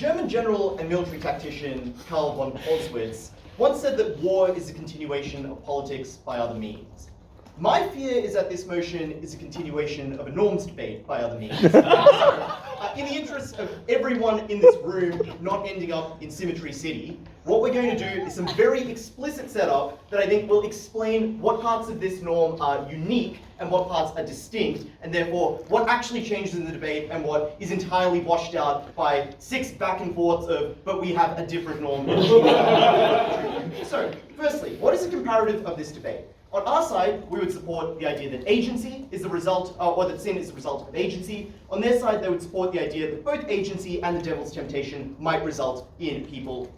German general and military tactician Karl von Clausewitz once said that war is a continuation of politics by other means. My fear is that this motion is a continuation of a norms debate by other means. In the interest of everyone in this room not ending up in Symmetry City, what we're going to do is some very explicit setup that I think will explain what parts of this norm are unique and what parts are distinct, and therefore what actually changes in the debate and what is entirely washed out by 6 back and forths of, but we have a different norm. So, firstly, what is the comparative of this debate? On our side, we would support the idea that agency is the result, or that sin is the result of agency. On their side, they would support the idea that both agency and the devil's temptation might result in people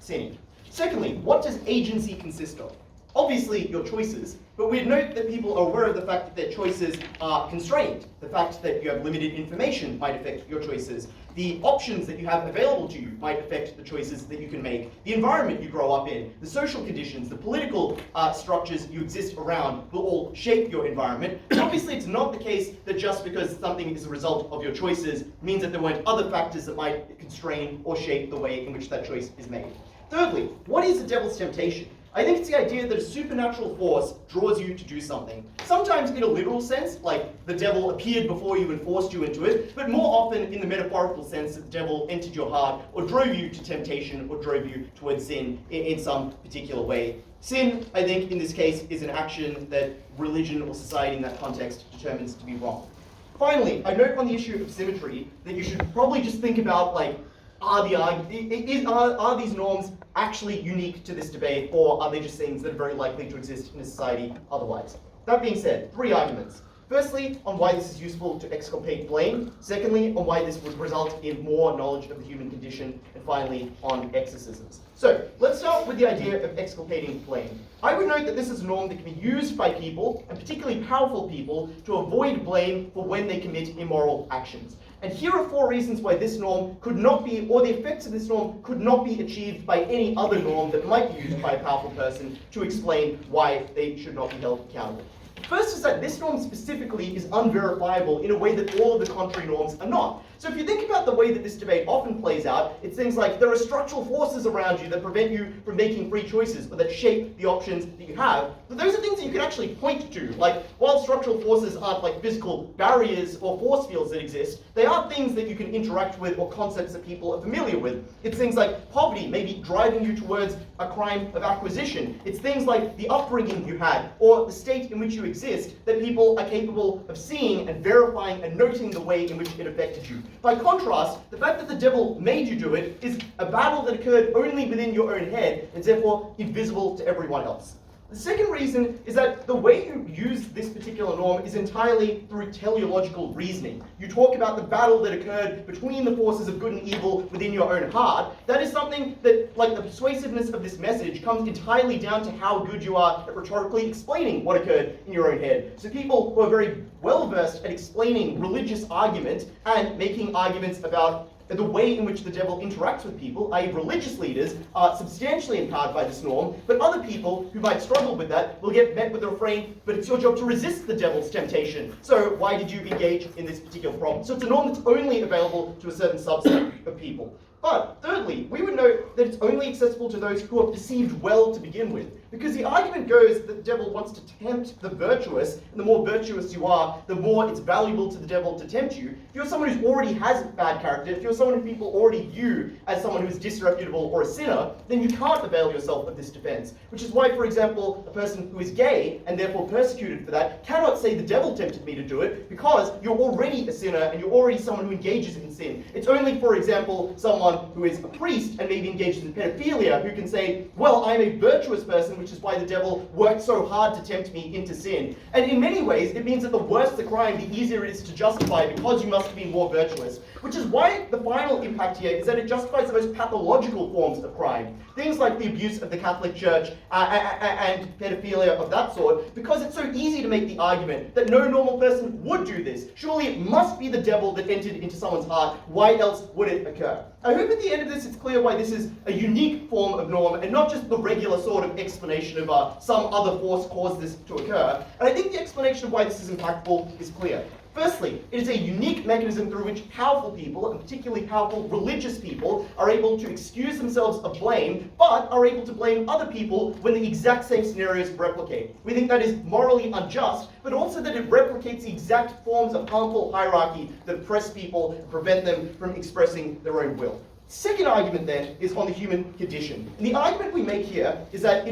sinning. Secondly, what does agency consist of? Obviously, your choices, but we'd note that people are aware of the fact that their choices are constrained. The fact that you have limited information might affect your choices. The options that you have available to you might affect the choices that you can make. The environment you grow up in, the social conditions, the political structures you exist around will all shape your environment. And obviously, it's not the case that just because something is a result of your choices means that there weren't other factors that might constrain or shape the way in which that choice is made. Thirdly, what is the devil's temptation? I think it's the idea that a supernatural force draws you to do something. Sometimes in a literal sense, like the devil appeared before you and forced you into it, but more often in the metaphorical sense that the devil entered your heart or drove you to temptation or drove you towards sin in some particular way. Sin, I think, in this case, is an action that religion or society in that context determines to be wrong. Finally, I note on the issue of symmetry that you should probably just think about, like, are these norms actually unique to this debate, or are they just things that are very likely to exist in a society otherwise? That being said, 3 arguments. Firstly, on why this is useful to exculpate blame. Secondly, on why this would result in more knowledge of the human condition. And finally, on exorcisms. So, let's start with the idea of exculpating blame. I would note that this is a norm that can be used by people, and particularly powerful people, to avoid blame for when they commit immoral actions. And here are 4 reasons why this norm could not be, or the effects of this norm could not be achieved by any other norm that might be used by a powerful person to explain why they should not be held accountable. First is that this norm specifically is unverifiable in a way that all of the contrary norms are not. So if you think about the way that this debate often plays out, it's things like there are structural forces around you that prevent you from making free choices or that shape the options that you have. But those are things that you can actually point to. Like, while structural forces aren't like physical barriers or force fields that exist, they are things that you can interact with or concepts that people are familiar with. It's things like poverty maybe driving you towards a crime of acquisition. It's things like the upbringing you had or the state in which you exist that people are capable of seeing and verifying and noting the way in which it affected you. By contrast, the fact that the devil made you do it is a battle that occurred only within your own head and is therefore invisible to everyone else. The second reason is that the way you use this particular norm is entirely through teleological reasoning. You talk about the battle that occurred between the forces of good and evil within your own heart. That is something that, like, the persuasiveness of this message comes entirely down to how good you are at rhetorically explaining what occurred in your own head. So people who are very well versed at explaining religious argument and making arguments about the way in which the devil interacts with people, i.e. religious leaders, are substantially empowered by this norm, but other people who might struggle with that will get met with the refrain, but it's your job to resist the devil's temptation. So why did you engage in this particular problem? So it's a norm that's only available to a certain subset of people. But thirdly, we would note that it's only accessible to those who are perceived well to begin with. Because the argument goes that the devil wants to tempt the virtuous, and the more virtuous you are, the more it's valuable to the devil to tempt you. If you're someone who already has bad character, if you're someone who people already view as someone who's disreputable or a sinner, then you can't avail yourself of this defense. Which is why, for example, a person who is gay, and therefore persecuted for that, cannot say the devil tempted me to do it, because you're already a sinner, and you're already someone who engages in sin. It's only, for example, someone who is a priest and maybe engages in pedophilia who can say, well, I'm a virtuous person, which is why the devil worked so hard to tempt me into sin. And in many ways, it means that the worse the crime, the easier it is to justify because you must be more virtuous. Which is why the final impact here is that it justifies the most pathological forms of crime. Things like the abuse of the Catholic Church and pedophilia of that sort, because it's so easy to make the argument that no normal person would do this. Surely it must be the devil that entered into someone's heart. Why else would it occur? I hope at the end of this it's clear why this is a unique form of norm and not just the regular sort of explanation of some other force caused this to occur. And I think the explanation of why this is impactful is clear. Firstly, it is a unique mechanism through which powerful people, and particularly powerful religious people, are able to excuse themselves of blame, but are able to blame other people when the exact same scenarios replicate. We think that is morally unjust, but also that it replicates the exact forms of harmful hierarchy that oppress people and prevent them from expressing their own will. Second argument then is on the human condition. And the argument we make here is that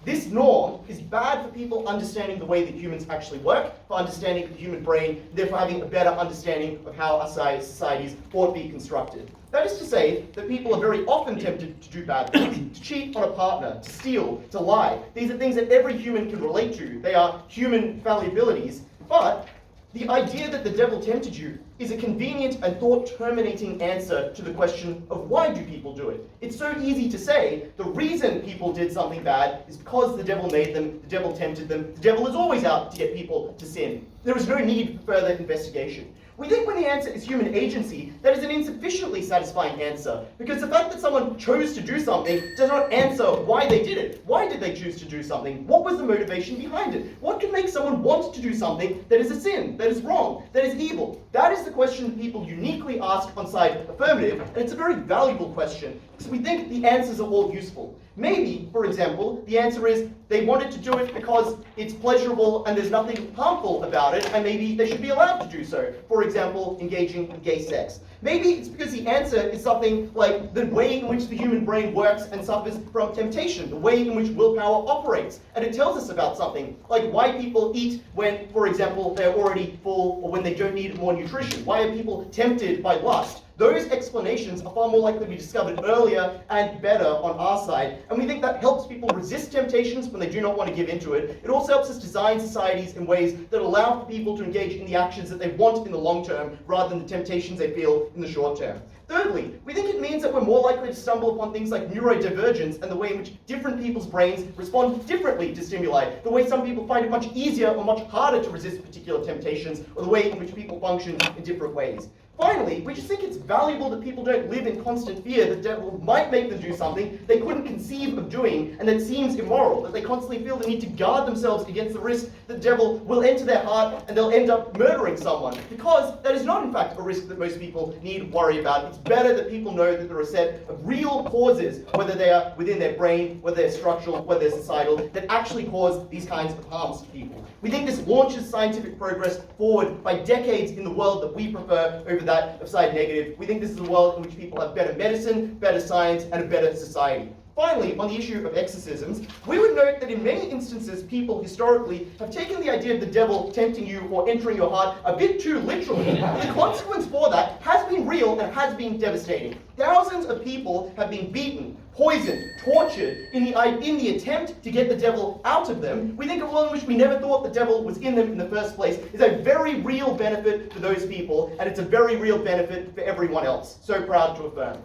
this norm is bad for people understanding the way that humans actually work, for understanding the human brain, therefore having a better understanding of how our societies ought to be constructed. That is to say that people are very often tempted to do bad things, to cheat on a partner, to steal, to lie. These are things that every human can relate to. They are human fallibilities, but the idea that the devil tempted you is a convenient and thought-terminating answer to the question of why do people do it. It's so easy to say the reason people did something bad is because the devil made them, the devil tempted them, the devil is always out to get people to sin. There is no need for further investigation. We think when the answer is human agency, that is an insufficiently satisfying answer, because the fact that someone chose to do something does not answer why they did it. Why did they choose to do something? What was the motivation behind it? What can make someone want to do something that is a sin, that is wrong, that is evil? That is the question that people uniquely ask on side affirmative, and it's a very valuable question, because we think the answers are all useful. Maybe, for example, the answer is they wanted to do it because it's pleasurable and there's nothing harmful about it, and maybe they should be allowed to do so. For example, engaging in gay sex. Maybe it's because the answer is something like the way in which the human brain works and suffers from temptation, the way in which willpower operates. And it tells us about something, like why people eat when, for example, they're already full or when they don't need more nutrition. Why are people tempted by lust? Those explanations are far more likely to be discovered earlier and better on our side, and we think that helps people resist temptations when they do not want to give into it. It also helps us design societies in ways that allow for people to engage in the actions that they want in the long term, rather than the temptations they feel in the short term. Thirdly, we think it means that we're more likely to stumble upon things like neurodivergence and the way in which different people's brains respond differently to stimuli, the way some people find it much easier or much harder to resist particular temptations, or the way in which people function in different ways. Finally, we just think it's valuable that people don't live in constant fear that the devil might make them do something they couldn't conceive of doing and that seems immoral, that they constantly feel the need to guard themselves against the risk that the devil will enter their heart and they'll end up murdering someone. Because that is not, in fact, a risk that most people need to worry about. It's better that people know that there are a set of real causes, whether they are within their brain, whether they're structural, whether they're societal, that actually cause these kinds of harms to people. We think this launches scientific progress forward by decades in the world that we prefer over that of side negative. We think this is a world in which people have better medicine, better science, and a better society. Finally, on the issue of exorcisms, we would note that in many instances, people historically have taken the idea of the devil tempting you or entering your heart a bit too literally. The consequence for that has been real and has been devastating. Thousands of people have been beaten, poisoned, tortured in the attempt to get the devil out of them. We think a world in which we never thought the devil was in them in the first place is a very real benefit for those people, and it's a very real benefit for everyone else. So proud to affirm.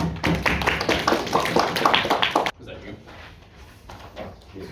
Was that you? Yes.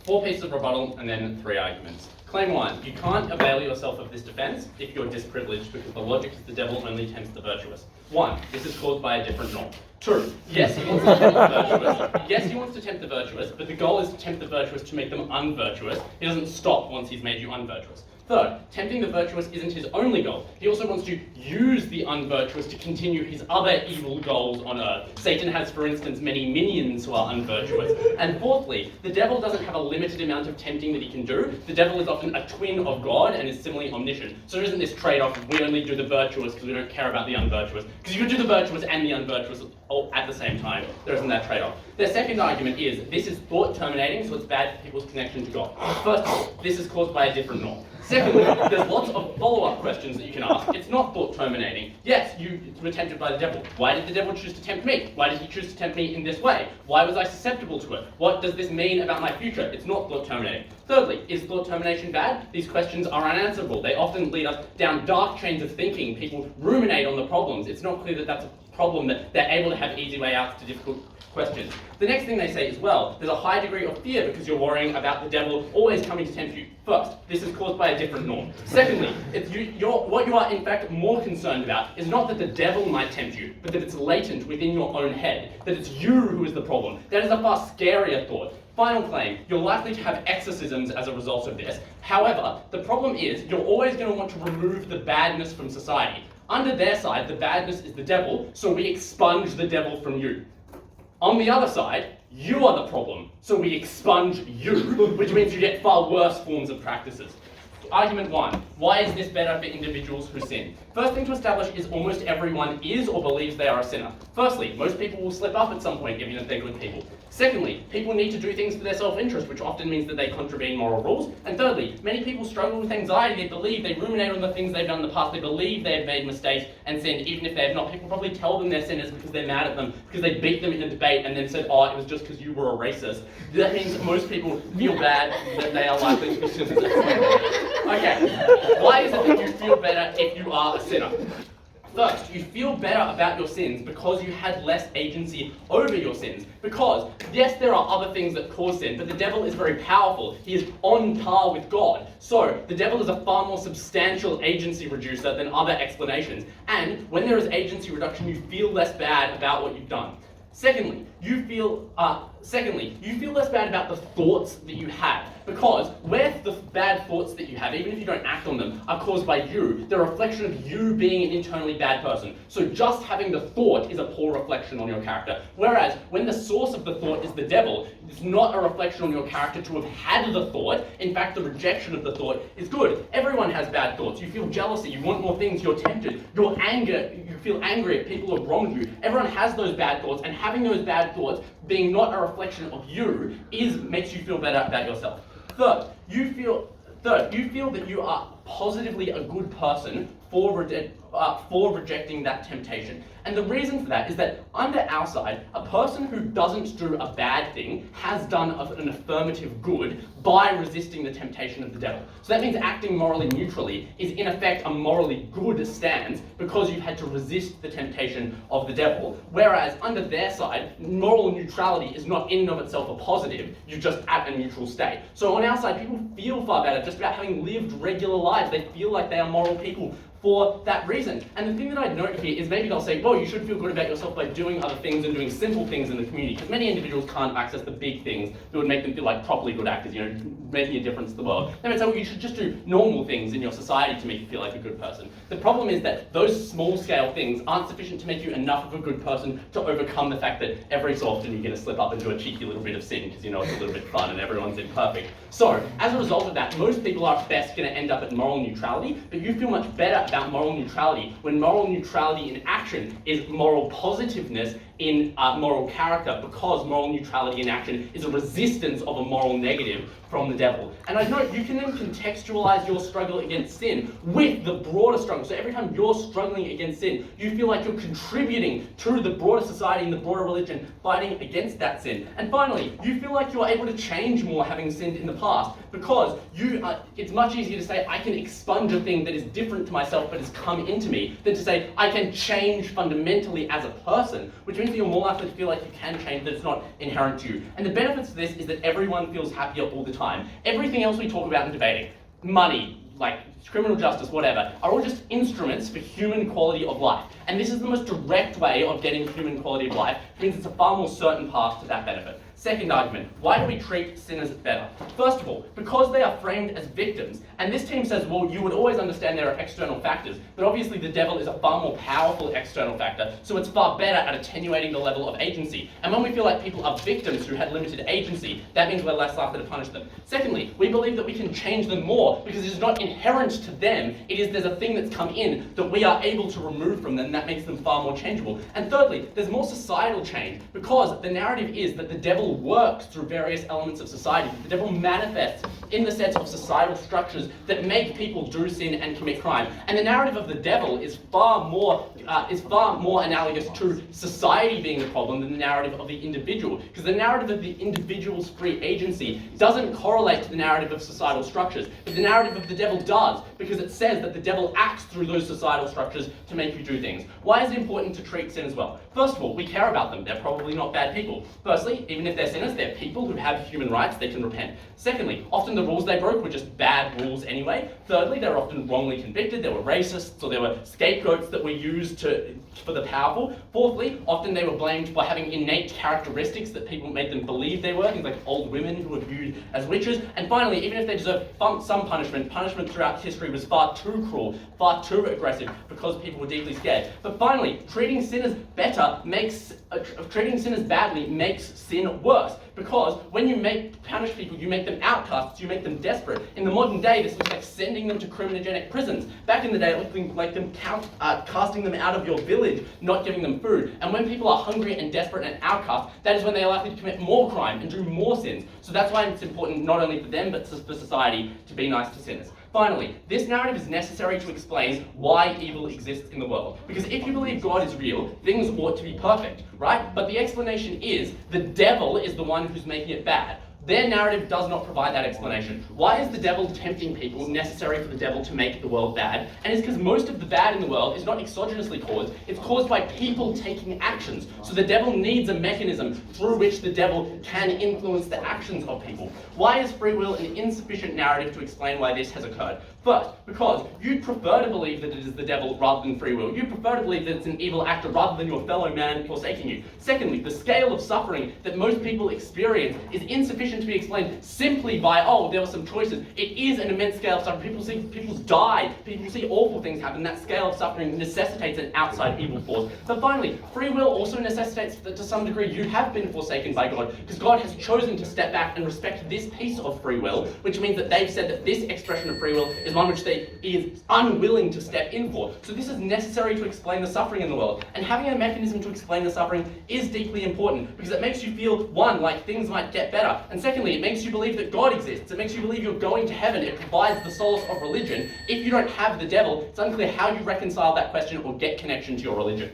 4 pieces of rebuttal and then 3 arguments. Claim 1, you can't avail yourself of this defense if you're disprivileged because the logic is the devil only tempts the virtuous. 1, this is caused by a different norm. 2, yes, he wants to tempt the virtuous. Yes, he wants to tempt the virtuous, but the goal is to tempt the virtuous to make them unvirtuous. He doesn't stop once he's made you unvirtuous. 3rd, tempting the virtuous isn't his only goal. He also wants to use the unvirtuous to continue his other evil goals on earth. Satan has, for instance, many minions who are unvirtuous. And 4thly, the devil doesn't have a limited amount of tempting that he can do. The devil is often a twin of God and is similarly omniscient. So there isn't this trade-off of we only do the virtuous because we don't care about the unvirtuous. Because you can do the virtuous and the unvirtuous all at the same time. There isn't that trade-off. Their second argument is this is thought-terminating, so it's bad for people's connection to God. First of all, this is caused by a different norm. Secondly, there's lots of follow-up questions that you can ask. It's not thought-terminating. Yes, you were tempted by the devil. Why did the devil choose to tempt me? Why did he choose to tempt me in this way? Why was I susceptible to it? What does this mean about my future? It's not thought-terminating. Thirdly, is thought termination bad? These questions are unanswerable. They often lead us down dark chains of thinking. People ruminate on the problems. It's not clear that that's a problem that they're able to have easy way outs to difficult questions. The next thing they say as well, there's a high degree of fear because you're worrying about the devil always coming to tempt you. First, this is caused by a different norm. Secondly, what you are in fact more concerned about is not that the devil might tempt you, but that it's latent within your own head, that it's you who is the problem. That is a far scarier thought. Final claim, you're likely to have exorcisms as a result of this. However, the problem is you're always going to want to remove the badness from society. Under their side, the badness is the devil, so we expunge the devil from you. On the other side, you are the problem, so we expunge you, which means you get far worse forms of practices. Argument 1. Why is this better for individuals who sin? First thing to establish is almost everyone is or believes they are a sinner. Firstly, most people will slip up at some point even if they're good people. Secondly, people need to do things for their self-interest, which often means that they contravene moral rules. And thirdly, many people struggle with anxiety. They believe, they ruminate on the things they've done in the past. They believe they have made mistakes and sinned, even if they have not. People probably tell them they're sinners because they're mad at them, because they beat them in a debate and then said, oh, it was just because you were a racist. That means most people feel bad that they are likely to be sinners. Okay, why is it that you feel better if you are a sinner? First, you feel better about your sins because you had less agency over your sins. Because, yes, there are other things that cause sin, but the devil is very powerful. He is on par with God. So, the devil is a far more substantial agency reducer than other explanations. And when there is agency reduction, you feel less bad about what you've done. Secondly, you feel less bad about the thoughts that you have, because where the bad thoughts that you have, even if you don't act on them, are caused by you, they're a reflection of you being an internally bad person. So just having the thought is a poor reflection on your character. Whereas when the source of the thought is the devil, it's not a reflection on your character to have had the thought. In fact, the rejection of the thought is good. Everyone has bad thoughts. You feel jealousy, you want more things, you're tempted, you feel angry at people who have wronged you. Everyone has those bad thoughts, and having those bad thoughts being not a reflection of you makes you feel better about yourself. Third, you feel that you are positively a good person for rejecting that temptation. And the reason for that is that under our side, a person who doesn't do a bad thing has done an affirmative good by resisting the temptation of the devil. So that means acting morally neutrally is in effect a morally good stance because you've had to resist the temptation of the devil. Whereas under their side, moral neutrality is not in and of itself a positive, you're just at a neutral state. So on our side, people feel far better just about having lived regular lives. They feel like they are moral people for that reason. And the thing that I'd note here is maybe they'll say, well, you should feel good about yourself by doing other things and doing simple things in the community, because many individuals can't access the big things that would make them feel like properly good actors, making a difference to the world. They might say, well, you should just do normal things in your society to make you feel like a good person. The problem is that those small-scale things aren't sufficient to make you enough of a good person to overcome the fact that every so often you're going to slip up and do a cheeky little bit of sin because it's a little bit fun and everyone's imperfect. So, as a result of that, most people are at best going to end up at moral neutrality, but you feel much better about moral neutrality when moral neutrality in action is moral positiveness in moral character, because moral neutrality in action is a resistance of a moral negative from the devil. And I note you can then contextualize your struggle against sin with the broader struggle. So every time you're struggling against sin, you feel like you're contributing to the broader society and the broader religion fighting against that sin. And finally, you feel like you're able to change more having sinned in the past, because it's much easier to say I can expunge a thing that is different to myself but has come into me than to say I can change fundamentally as a person, which means that you're more likely to feel like you can change, that it's not inherent to you. And the benefits of this is that everyone feels happier all the time. Everything else we talk about in debating, money, like criminal justice, whatever, are all just instruments for human quality of life. And this is the most direct way of getting human quality of life, which means it's a far more certain path to that benefit. Second argument, why do we treat sinners better? First of all, because they are framed as victims. And this team says, well, you would always understand there are external factors, but obviously the devil is a far more powerful external factor, so it's far better at attenuating the level of agency. And when we feel like people are victims who had limited agency, that means we're less likely to punish them. Secondly, we believe that we can change them more because it is not inherent to them, there's a thing that's come in that we are able to remove from them that makes them far more changeable. And thirdly, there's more societal change because the narrative is that the devil works through various elements of society. The devil manifests in the sense of societal structures that make people do sin and commit crime. And the narrative of the devil is far more analogous to society being the problem than the narrative of the individual, because the narrative of the individual's free agency doesn't correlate to the narrative of societal structures, but the narrative of the devil does, because it says that the devil acts through those societal structures to make you do things. Why is it important to treat sin as well? First of all, we care about them. They're probably not bad people. Firstly, even if they're sinners, they're people who have human rights. They can repent. Secondly, often the rules they broke were just bad rules anyway. Thirdly, they were often wrongly convicted. They were racists, or they were scapegoats that were used for the powerful. Fourthly, often they were blamed for having innate characteristics that people made them believe they were, things like old women who were viewed as witches. And finally, even if they deserved some punishment throughout history was far too cruel, far too aggressive, because people were deeply scared. But finally, treating sinners badly makes sin worse, because when you punish people, you make them outcasts, you make them desperate. In the modern day, this looks like sending them to criminogenic prisons. Back in the day, it looked like them casting them out of your village, not giving them food. And when people are hungry and desperate and outcast, that is when they are likely to commit more crime and do more sins. So that's why it's important not only for them, but for society to be nice to sinners. Finally, this narrative is necessary to explain why evil exists in the world. Because if you believe God is real, things ought to be perfect, right? But the explanation is the devil is the one who's making it bad. Their narrative does not provide that explanation. Why is the devil tempting people necessary for the devil to make the world bad? And it's because most of the bad in the world is not exogenously caused, it's caused by people taking actions. So the devil needs a mechanism through which the devil can influence the actions of people. Why is free will an insufficient narrative to explain why this has occurred? First, because you'd prefer to believe that it is the devil rather than free will. You prefer to believe that it's an evil actor rather than your fellow man forsaking you. Secondly, the scale of suffering that most people experience is insufficient to be explained simply by, oh, there were some choices. It is an immense scale of suffering. People die, people see awful things happen. That scale of suffering necessitates an outside evil force. But finally, free will also necessitates that to some degree you have been forsaken by God, because God has chosen to step back and respect this piece of free will, which means that they've said that this expression of free will is one which they is unwilling to step in for. So this is necessary to explain the suffering in the world. And having a mechanism to explain the suffering is deeply important, because it makes you feel, one, like things might get better, and secondly, it makes you believe that God exists. It makes you believe you're going to heaven. It provides the solace of religion. If you don't have the devil, it's unclear how you reconcile that question or get connection to your religion.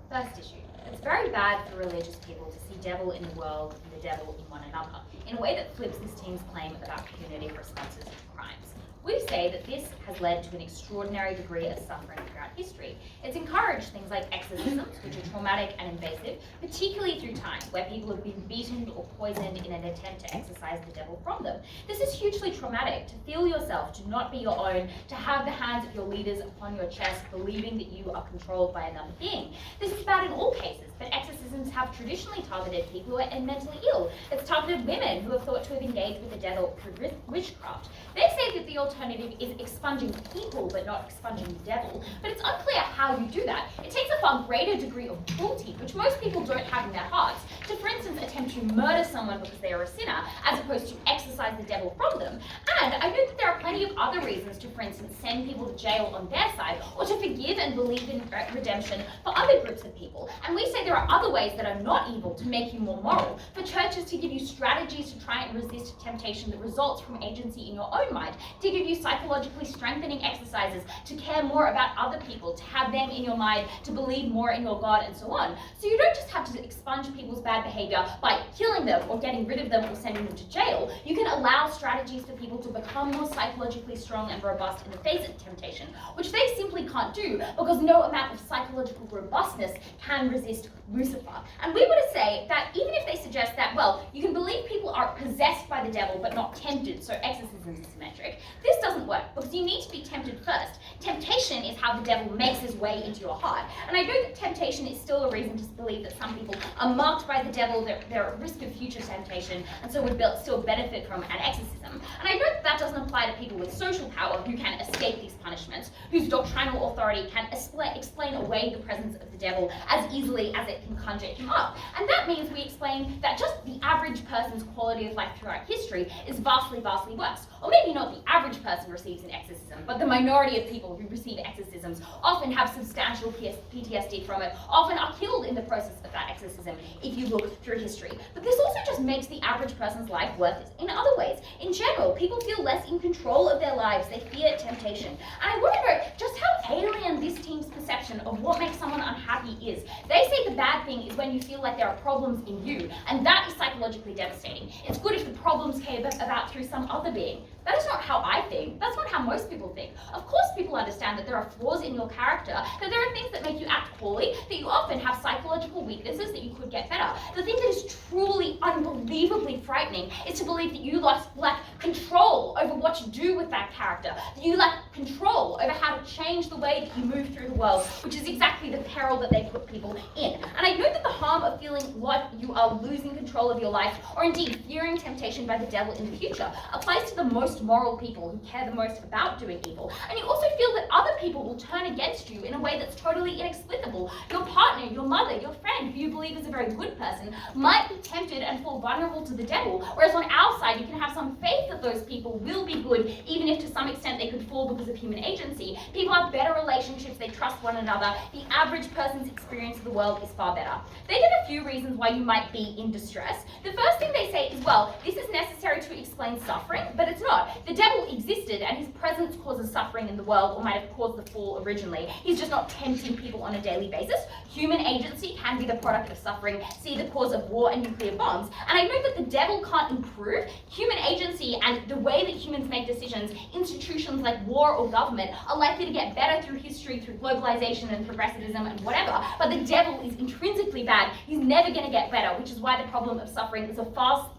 First issue. It's very bad for religious people to see devil in the world and the devil in one another, in a way that flips this team's claim about punitive responses to crimes. We say that this has led to an extraordinary degree of suffering throughout history. It's encouraged things like exorcisms, which are traumatic and invasive, particularly through time, where people have been beaten or poisoned in an attempt to exorcise the devil from them. This is hugely traumatic, to feel yourself to not be your own, to have the hands of your leaders upon your chest, believing that you are controlled by another being. This is bad in all cases, but exorcisms have traditionally targeted people who are mentally ill. It's targeted women who are thought to have engaged with the devil through witchcraft. They say that the alternative is expunging people, but not expunging the devil. But it's unclear how you do that. It takes a far greater degree of cruelty, which most people don't have in their hearts, to, for instance, attempt to murder someone because they are a sinner, as opposed to exorcise the devil from them. And I know that there are plenty of other reasons to, for instance, send people to jail on their side, or to forgive and believe in redemption for other groups of people. And we say there are other ways that are not evil to make you more moral, for churches to give you strategies to try and resist temptation that results from agency in your own mind, to give you psychologically strengthening exercises to care more about other people, to have them in your mind, to believe more in your God, and so on. So you don't just have to expunge people's bad behavior by killing them or getting rid of them or sending them to jail. You can allow strategies for people to become more psychologically strong and robust in the face of temptation, which they simply can't do because no amount of psychological robustness can resist Lucifer. And we would say that even if they suggest that, well, you can believe people are possessed by the devil but not tempted, so exorcism is symmetric, this doesn't work because you need to be tempted first. Temptation is how the devil makes his way into your heart. And I know that temptation is still a reason to believe that some people are marked by the devil, they're at risk of future temptation, and so would still benefit from an exorcism. And I know that that doesn't apply to people with social power who can escape these punishments, whose doctrinal authority can explain away the presence of the devil as easily as it can conjure him up. And that means we explain that just the average person's quality of life throughout history is vastly, vastly worse. Or maybe not the average person receives an exorcism, but the minority of people who receive exorcisms often have substantial PTSD from it, often are killed in the process of that exorcism if you look through history. But this also just makes the average person's life worth it in other ways. In general, people feel less in control of their lives, they fear temptation. And I want to know just how alien this team's perception of what makes someone unhappy is. They say the bad thing is when you feel like there are problems in you, and that is psychologically devastating. It's good if the problems came about through some other being. That is not how I think. That's not how most people think. Of course people understand that there are flaws in your character, that there are things that make you act poorly, that you often have psychological weaknesses, that you could get better. The thing that is truly unbelievably frightening is to believe that you lack control over what you do with that character, that you lack control over how to change the way that you move through the world, which is exactly the peril that they put people in. And I know that the harm of feeling like you are losing control of your life, or indeed fearing temptation by the devil in the future, applies to the most moral people who care the most about doing evil. And you also feel that other people will turn against you in a way that's totally inexplicable. Your partner, your mother, your friend, who you believe is a very good person, might be tempted and fall vulnerable to the devil, whereas on our side you can have some faith that those people will be good, even if to some extent they could fall because of human agency. People have better relationships, they trust one another. The average person's experience of the world is far better. They give a few reasons why you might be in distress. The first thing they say is, well, this is necessary to explain suffering, but it's not. The devil existed and his presence causes suffering in the world, or might have caused the fall originally. He's just not tempting people on a daily basis. Human agency can be the product of suffering. See the cause of war and nuclear bombs. And I know that the devil can't improve human agency and the way that humans make decisions. Institutions like war or government are likely to get better through history, through globalization and progressivism and whatever. But the devil is intrinsically bad. He's never going to get better, which is why the problem of suffering is a vast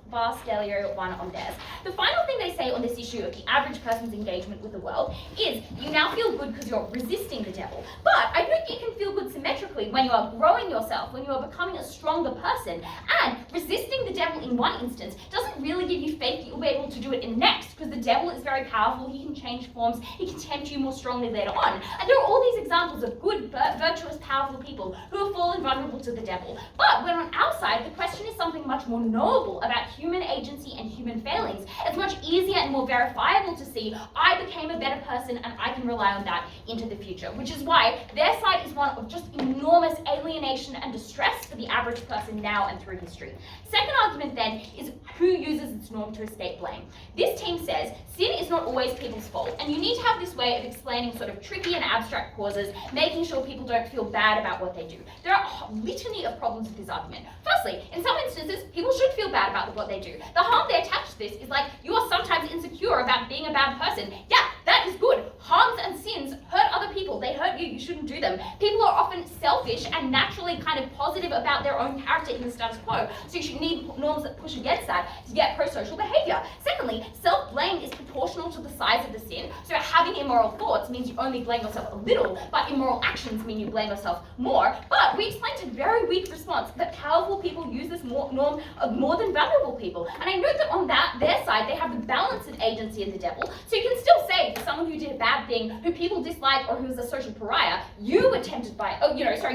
stereo one on theirs. The final thing they say on this issue of the average person's engagement with the world is you now feel good because you're resisting the devil. But I don't think you can feel good symmetrically when you are growing yourself, when you are becoming a stronger person, and resisting the devil in one instance doesn't really give you faith that you'll be able to do it in next, because the devil is very powerful, he can change forms, he can tempt you more strongly later on. And there are all these examples of good, virtuous, powerful people who have fallen vulnerable to the devil. But when on our side, the question is something much more knowable about human agency and human failings. It's much easier and more verifiable to see I became a better person and I can rely on that into the future, which is why their side is one of just enormous alienation and distress for the average person now and through history. Second argument then is who uses its norm to escape blame. This team says sin is not always people's fault, and you need to have this way of explaining sort of tricky and abstract causes, making sure people don't feel bad about what they do. There are a litany of problems with this argument. Firstly, in some instances, people should feel bad about what they do. The harm they attach to this is like, you are sometimes insecure about being a bad person. Yeah, that is good. Harms and sins hurt other people. They hurt you, you shouldn't do them. People are often selfish and naturally kind of positive about their own character in the status quo, so you should need norms that push against that to get pro-social behavior. Secondly, self-blame is proportional to the size of the sin, so having immoral thoughts means you only blame yourself a little, but immoral actions mean you blame yourself more. But we explained a very weak response that powerful people use this norm of more than vulnerable people. And I note that on their side, they have the balance of agency and the devil. So you can still say to someone who did a bad thing, who people dislike, or who's a social pariah, you were tempted by,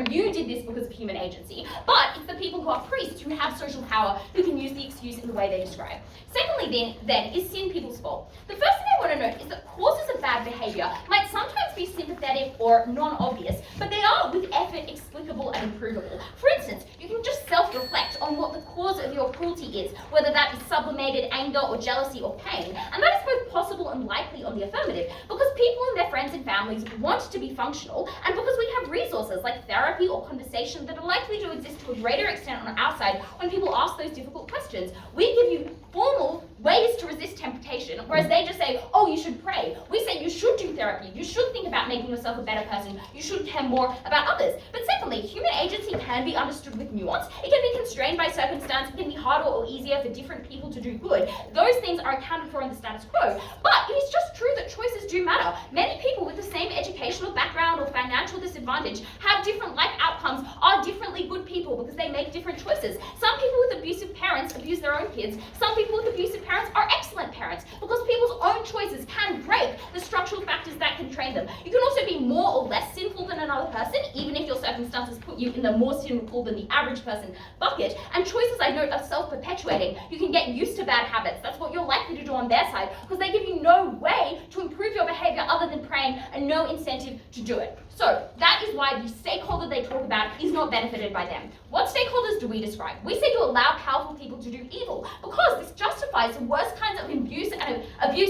you did this because of human agency. But it's the people who are priests, who have social power, who can use the excuse in the way they describe. Secondly, then is sin people's fault? The first thing I want to note is that causes of bad behavior might sometimes won't be sympathetic or non-obvious, but they are, with effort, explicable and improvable. For instance, you can just self-reflect on what the cause of your cruelty is, whether that is sublimated anger or jealousy or pain, and that is both possible and likely on the affirmative, because people and their friends and families want to be functional, and because we have resources like therapy or conversation that are likely to exist to a greater extent on our side when people ask those difficult questions. We give you formal ways to resist temptation, whereas they just say, oh, you should pray. We say you should do therapy, you should think about making yourself a better person, you should care more about others. But secondly, human agency can be understood with nuance. It can be constrained by circumstance, it can be harder or easier for different people to do good. Those things are accounted for in the status quo. But it is just true that choices do matter. Many people with the same educational background or financial disadvantage have different life outcomes, are differently good people because they make different choices. Some people with abusive parents abuse their own kids. Some people with abusive parents are excellent parents because people's own choices can break the structural factors that can train them. You can also be more or less sinful than another person, even if your circumstances put you in the more sinful than the average person bucket. And choices, I note, are self-perpetuating. You can get used to bad habits. That's what you're likely to do on their side because they give you no way to improve your behavior other than praying and no incentive to do it. So that is why the stakeholder they talk about is not benefited by them. What stakeholders do we describe? We say to allow powerful people to do evil because this justifies the worst kinds of abuse,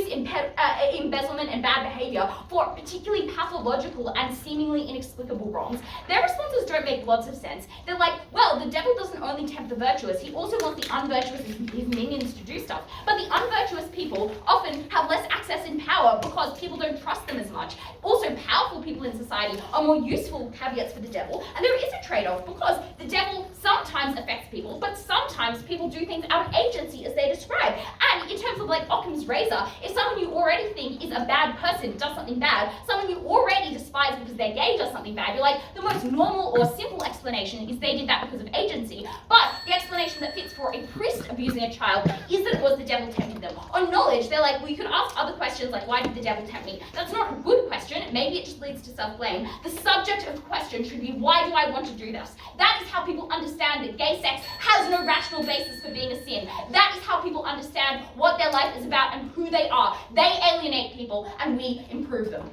embezzlement, and bad behavior for particularly pathological and seemingly inexplicable wrongs. Their responses don't make lots of sense. They're like, well, the devil doesn't only tempt the virtuous, he also wants the unvirtuous, his minions, to do stuff. But the unvirtuous people often have less access and power because people don't trust them as much. Also, powerful people in society are more useful caveats for the devil, and there is a trade-off because the devil sometimes affects people, but sometimes people do things out of agency as they describe. And in terms of like Occam's razor, if someone you already think is a bad person does something bad, someone you already despise because they're gay does something bad, you're like, the most normal or simple explanation is they did that because of agency. But the explanation that fits for a priest abusing a child is that it was the devil tempting them. On knowledge, they're like, well, you could ask other questions like, why did the devil tempt me? That's not a good question. Maybe it just leads to self-blame. The subject of the question should be, why do I want to do this? That is how people understand that gay sex has no rational basis for being a sin. That is how people understand what their life is about and who they are. They alienate people and we improve them.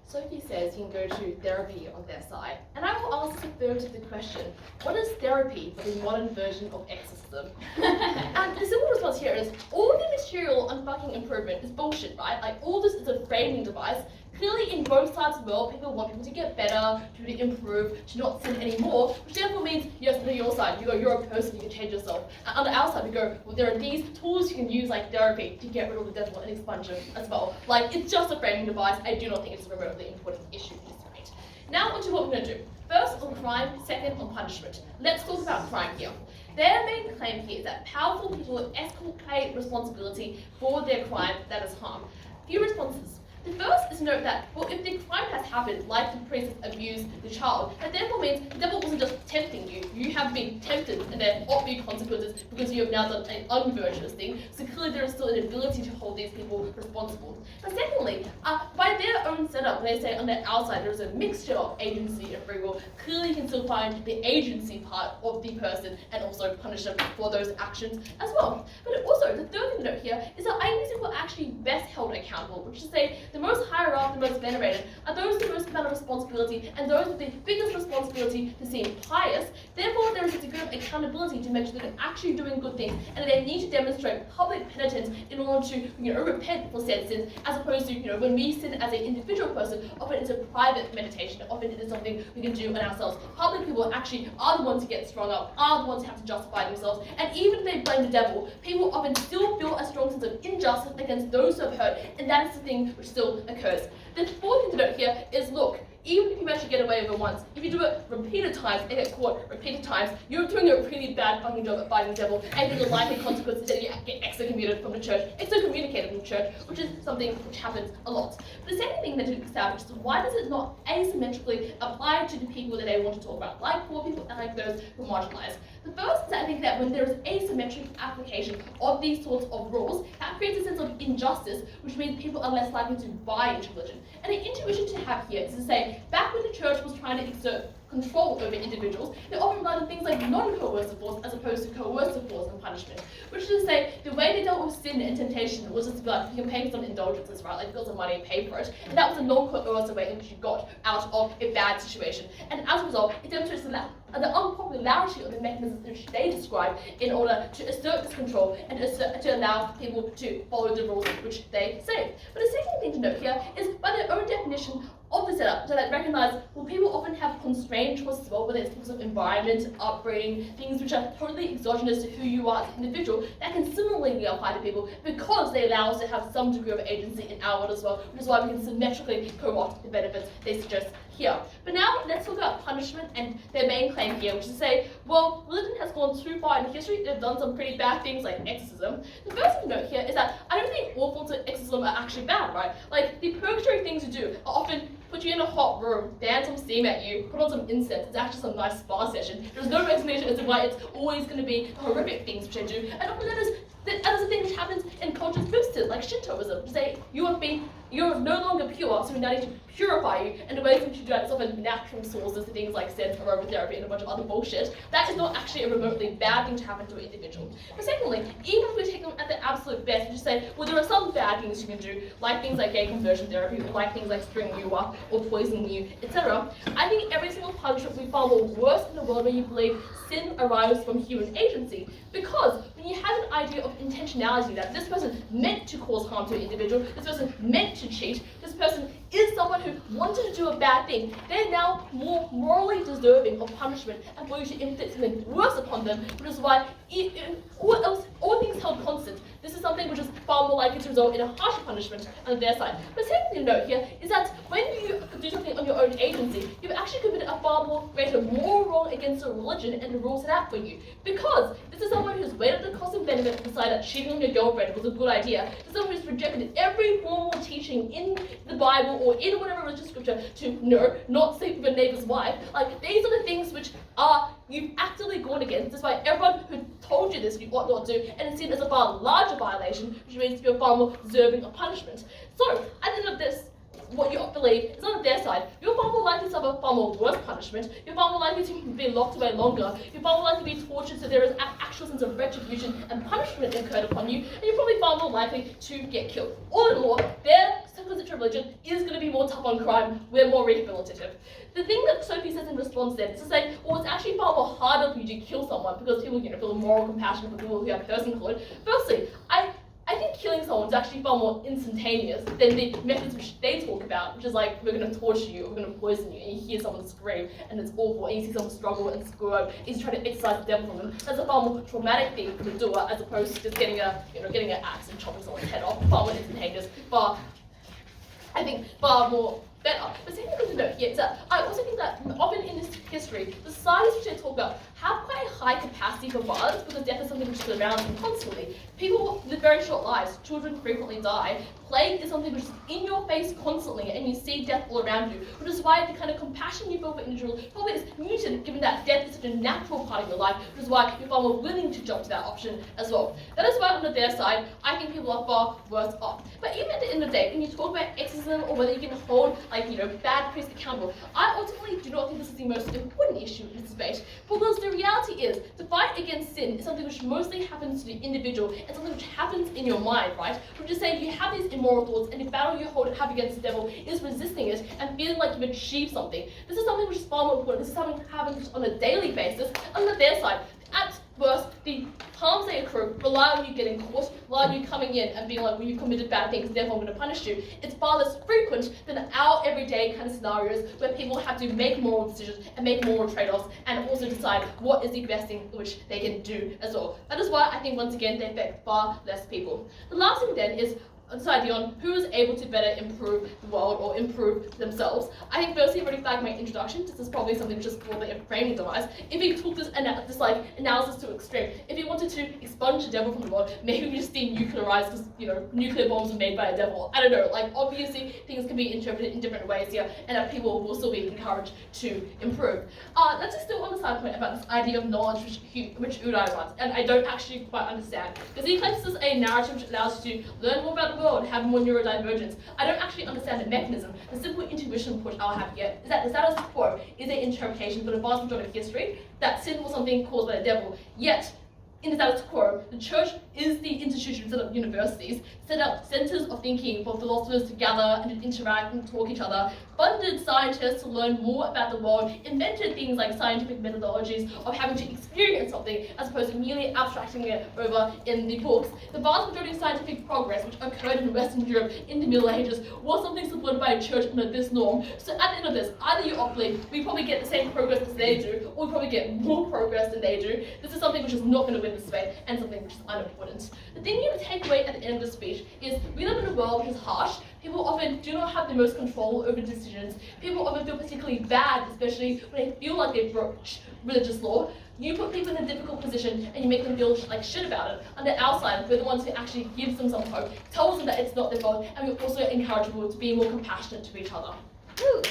Sophie says you can go to therapy on their side. And I will ask affirmative the question, what is therapy but a modern version of exorcism? And the simple response here is, all the material on fucking improvement is bullshit, right? Like, all this is a framing device. Clearly, in both sides of the world, people want people to get better, to improve, to not sin anymore, which therefore means, yes, on your side, you go, you're a person, you can change yourself. And on the outside, we go, well, there are these tools you can use, like therapy, to get rid of the devil and expunge him as well. Like, it's just a framing device. I do not think it's a remotely important issue at this rate. Now, onto what we're going to do. First on crime, second on punishment. Let's talk about crime here. Their main claim here is that powerful people escalate responsibility for their crime that is harm. Few responses. The first is to note that, well, if the crime has happened, like the priest abused the child, that therefore means the devil wasn't just tempting you, you have been tempted and there ought to be consequences because you have now done an unvirtuous thing, so clearly there is still an ability to hold these people responsible. But secondly, by their own setup, when they say on the outside there's a mixture of agency and free will, clearly you can still find the agency part of the person and also punish them for those actions as well. But also, the third thing to note here is that agency were actually best held accountable, which is to say, the most higher up, the most venerated, are those with the most amount of responsibility and those with the biggest responsibility to seem pious. Therefore, there is a degree of accountability to make sure that they're actually doing good things and that they need to demonstrate public penitence in order to, repent for said sins, as opposed to, when we sin as an individual person, often it's a private meditation, often it is something we can do on ourselves. Public people actually are the ones who get strung up, are the ones who have to justify themselves, and even if they blame the devil, people often still feel a strong sense of injustice against those who have hurt, and that is the thing which still occurs. The fourth thing to note here is, look, even if you manage to get away with it once, if you do it repeated times and get caught repeated times, you're doing a pretty bad fucking job at fighting the devil, and there's a likely consequence is that you get excommunicated from the church, from the church, which is something which happens a lot. But the second thing that is established is why does it not asymmetrically apply to the people that they want to talk about, like poor people and like those who are marginalized? The first is I think that when there is asymmetric application of these sorts of rules, that creates a sense of injustice, which means people are less likely to buy into religion. And an intuition to have here is to say, back when the church was trying to exert control over individuals, they often relied on things like non-coercive force as opposed to coercive force and punishment. Which is to say, the way they dealt with sin and temptation was just to be like, you can pay for some indulgences, right? Like, you got some money and pay for it. And that was a non-coercive way in which you got out of a bad situation. And as a result, it demonstrates the unpopularity of the mechanisms which they describe in order to assert this control and to allow people to follow the rules which they say. But the second thing to note here is by their own definition of the setup, so that recognize, well, people often have constrained choices as well, whether it's because of environment, upbringing, things which are totally exogenous to who you are as an individual, that can similarly be applied to people because they allow us to have some degree of agency in our world as well, which is why we can symmetrically co-opt the benefits they suggest here. But now let's talk about punishment and their main claim here, which is to say, well, religion has gone too far in history, they've done some pretty bad things like exorcism. The first thing to note here is that I don't think all forms of exorcism are actually bad, right? Like, the purgatory things you do are often put you in a hot room, dance some steam at you, put on some incense. It's actually some nice spa session. There's no explanation as to why it's always going to be horrific things which I do. And often that is a thing which happens in cultures twisted, like Shintoism, to say you're no longer pure, so we now need to purify you, and the ways in which you do that is often natural sources to things like Zen, aromatherapy, and a bunch of other bullshit. That is not actually a remotely bad thing to happen to an individual. But secondly, even if we take them at the absolute best, we just say, well, there are some bad things you can do, like things like gay conversion therapy, or like things like stringing you up, or poisoning you, etc. I think every single punishment will be far more worse in the world when you believe sin arises from human agency, because when you have an idea of intentionality, that this person meant to cause harm to an individual, this person meant to cheat, this person is someone who wanted to do a bad thing, they're now more morally deserving of punishment and for you to inflict something worse upon them, which is why, all things held constant, this is something which is far more likely to result in a harsher punishment on their side. But the second thing to note here is that when you do something on your own agency, you've actually committed a far more greater moral wrong against a religion and the rules set out for you. Because this is someone who's weighed up the cost and benefit and decided that cheating on your girlfriend was a good idea. This is someone who's rejected every formal teaching in the Bible or in whatever religious scripture to not sleep with a neighbor's wife. Like, these are the things which you've actively gone against, despite everyone who told you this you ought not do, and it's seen as a far larger violation, which means you're far more deserving of punishment. So, at the end of this, what you believe is on their side. You're far more likely to suffer far more worse punishment. You're far more likely to be locked away longer. You're far more likely to be tortured, so there is an actual sense of retribution and punishment incurred upon you, and you're probably far more likely to get killed. All in all, their secular religion is going to be more tough on crime. We're more rehabilitative. The thing that Sophie says in response then is to say, well, it's actually far more harder for you to kill someone because people, feel a moral compassion for people who have personhood. Firstly, I think killing someone is actually far more instantaneous than the methods which they talk about, which is like, we're going to torture you, or we're going to poison you, and you hear someone scream, and it's awful, and you see someone struggle and squirm, and he's trying to exercise the devil from them. That's a far more traumatic thing for the doer, as opposed to just getting an axe and chopping someone's head off. Far more instantaneous, far more better. But second thing to note here is that I also think that often in this history, the societies which they talk about have quite a high capacity for violence because death is something which is around them constantly. People live very short lives, children frequently die, plague is something which is in your face constantly and you see death all around you, which is why the kind of compassion you feel for individuals probably is muted given that death is such a natural part of your life, which is why you're far more willing to jump to that option as well. That is why on their side, I think people are far worse off. But even at the end of the day, when you talk about exorcism or whether you can hold bad priests accountable, I ultimately do not think this is the most important issue in this debate, because the reality is, the fight against sin is something which mostly happens to the individual, and something which happens in your mind, right? Which is saying you have these immoral thoughts, and the battle you have against the devil is resisting it and feeling like you've achieved something. This is something which is far more important. This is something that happens on a daily basis. On their side, at worst, the harms they accrue rely on you getting caught, rely on you coming in and being like, well, you've committed bad things, therefore I'm going to punish you. It's far less frequent than our everyday kind of scenarios where people have to make moral decisions and make moral trade-offs and also decide what is the best thing which they can do as well. That is why I think, once again, they affect far less people. The last thing then is this idea on who is able to better improve the world or improve themselves. I think firstly, I've already flagged my introduction. This is probably something just called the framing device. If we took this analysis to extreme, if we wanted to expunge the devil from the world, maybe we just denuclearize because nuclear bombs are made by a devil. I don't know. Like obviously things can be interpreted in different ways here, and that people will still be encouraged to improve. Let's just do one side point about this idea of knowledge which Udai runs, and I don't actually quite understand because he claims this is a narrative which allows you to learn more about the world, have more neurodivergence. I don't actually understand the mechanism. The simple intuition push I'll have here is that the status quo is an interpretation for the vast majority of history that sin was something caused by the devil. Yet, in the status quo, the church is the institution, set up universities, set up centers of thinking for philosophers to gather and to interact and talk each other, funded scientists to learn more about the world, invented things like scientific methodologies of having to experience something as opposed to merely abstracting it over in the books. The vast majority of scientific progress which occurred in Western Europe in the Middle Ages was something supported by a church under this norm. So at the end of this, either you operate, we probably get the same progress as they do, or we probably get more progress than they do. This is something which is not going to win this debate and something which is unimportant. The thing you take away at the end of the speech is we live in a world which is harsh. People often do not have the most control over decisions. People often feel particularly bad, especially when they feel like they broke religious law. You put people in a difficult position and you make them feel like shit about it. On the outside, we're the ones who actually gives them some hope, tells them that it's not their fault, and we also encourage people to be more compassionate to each other. Woo.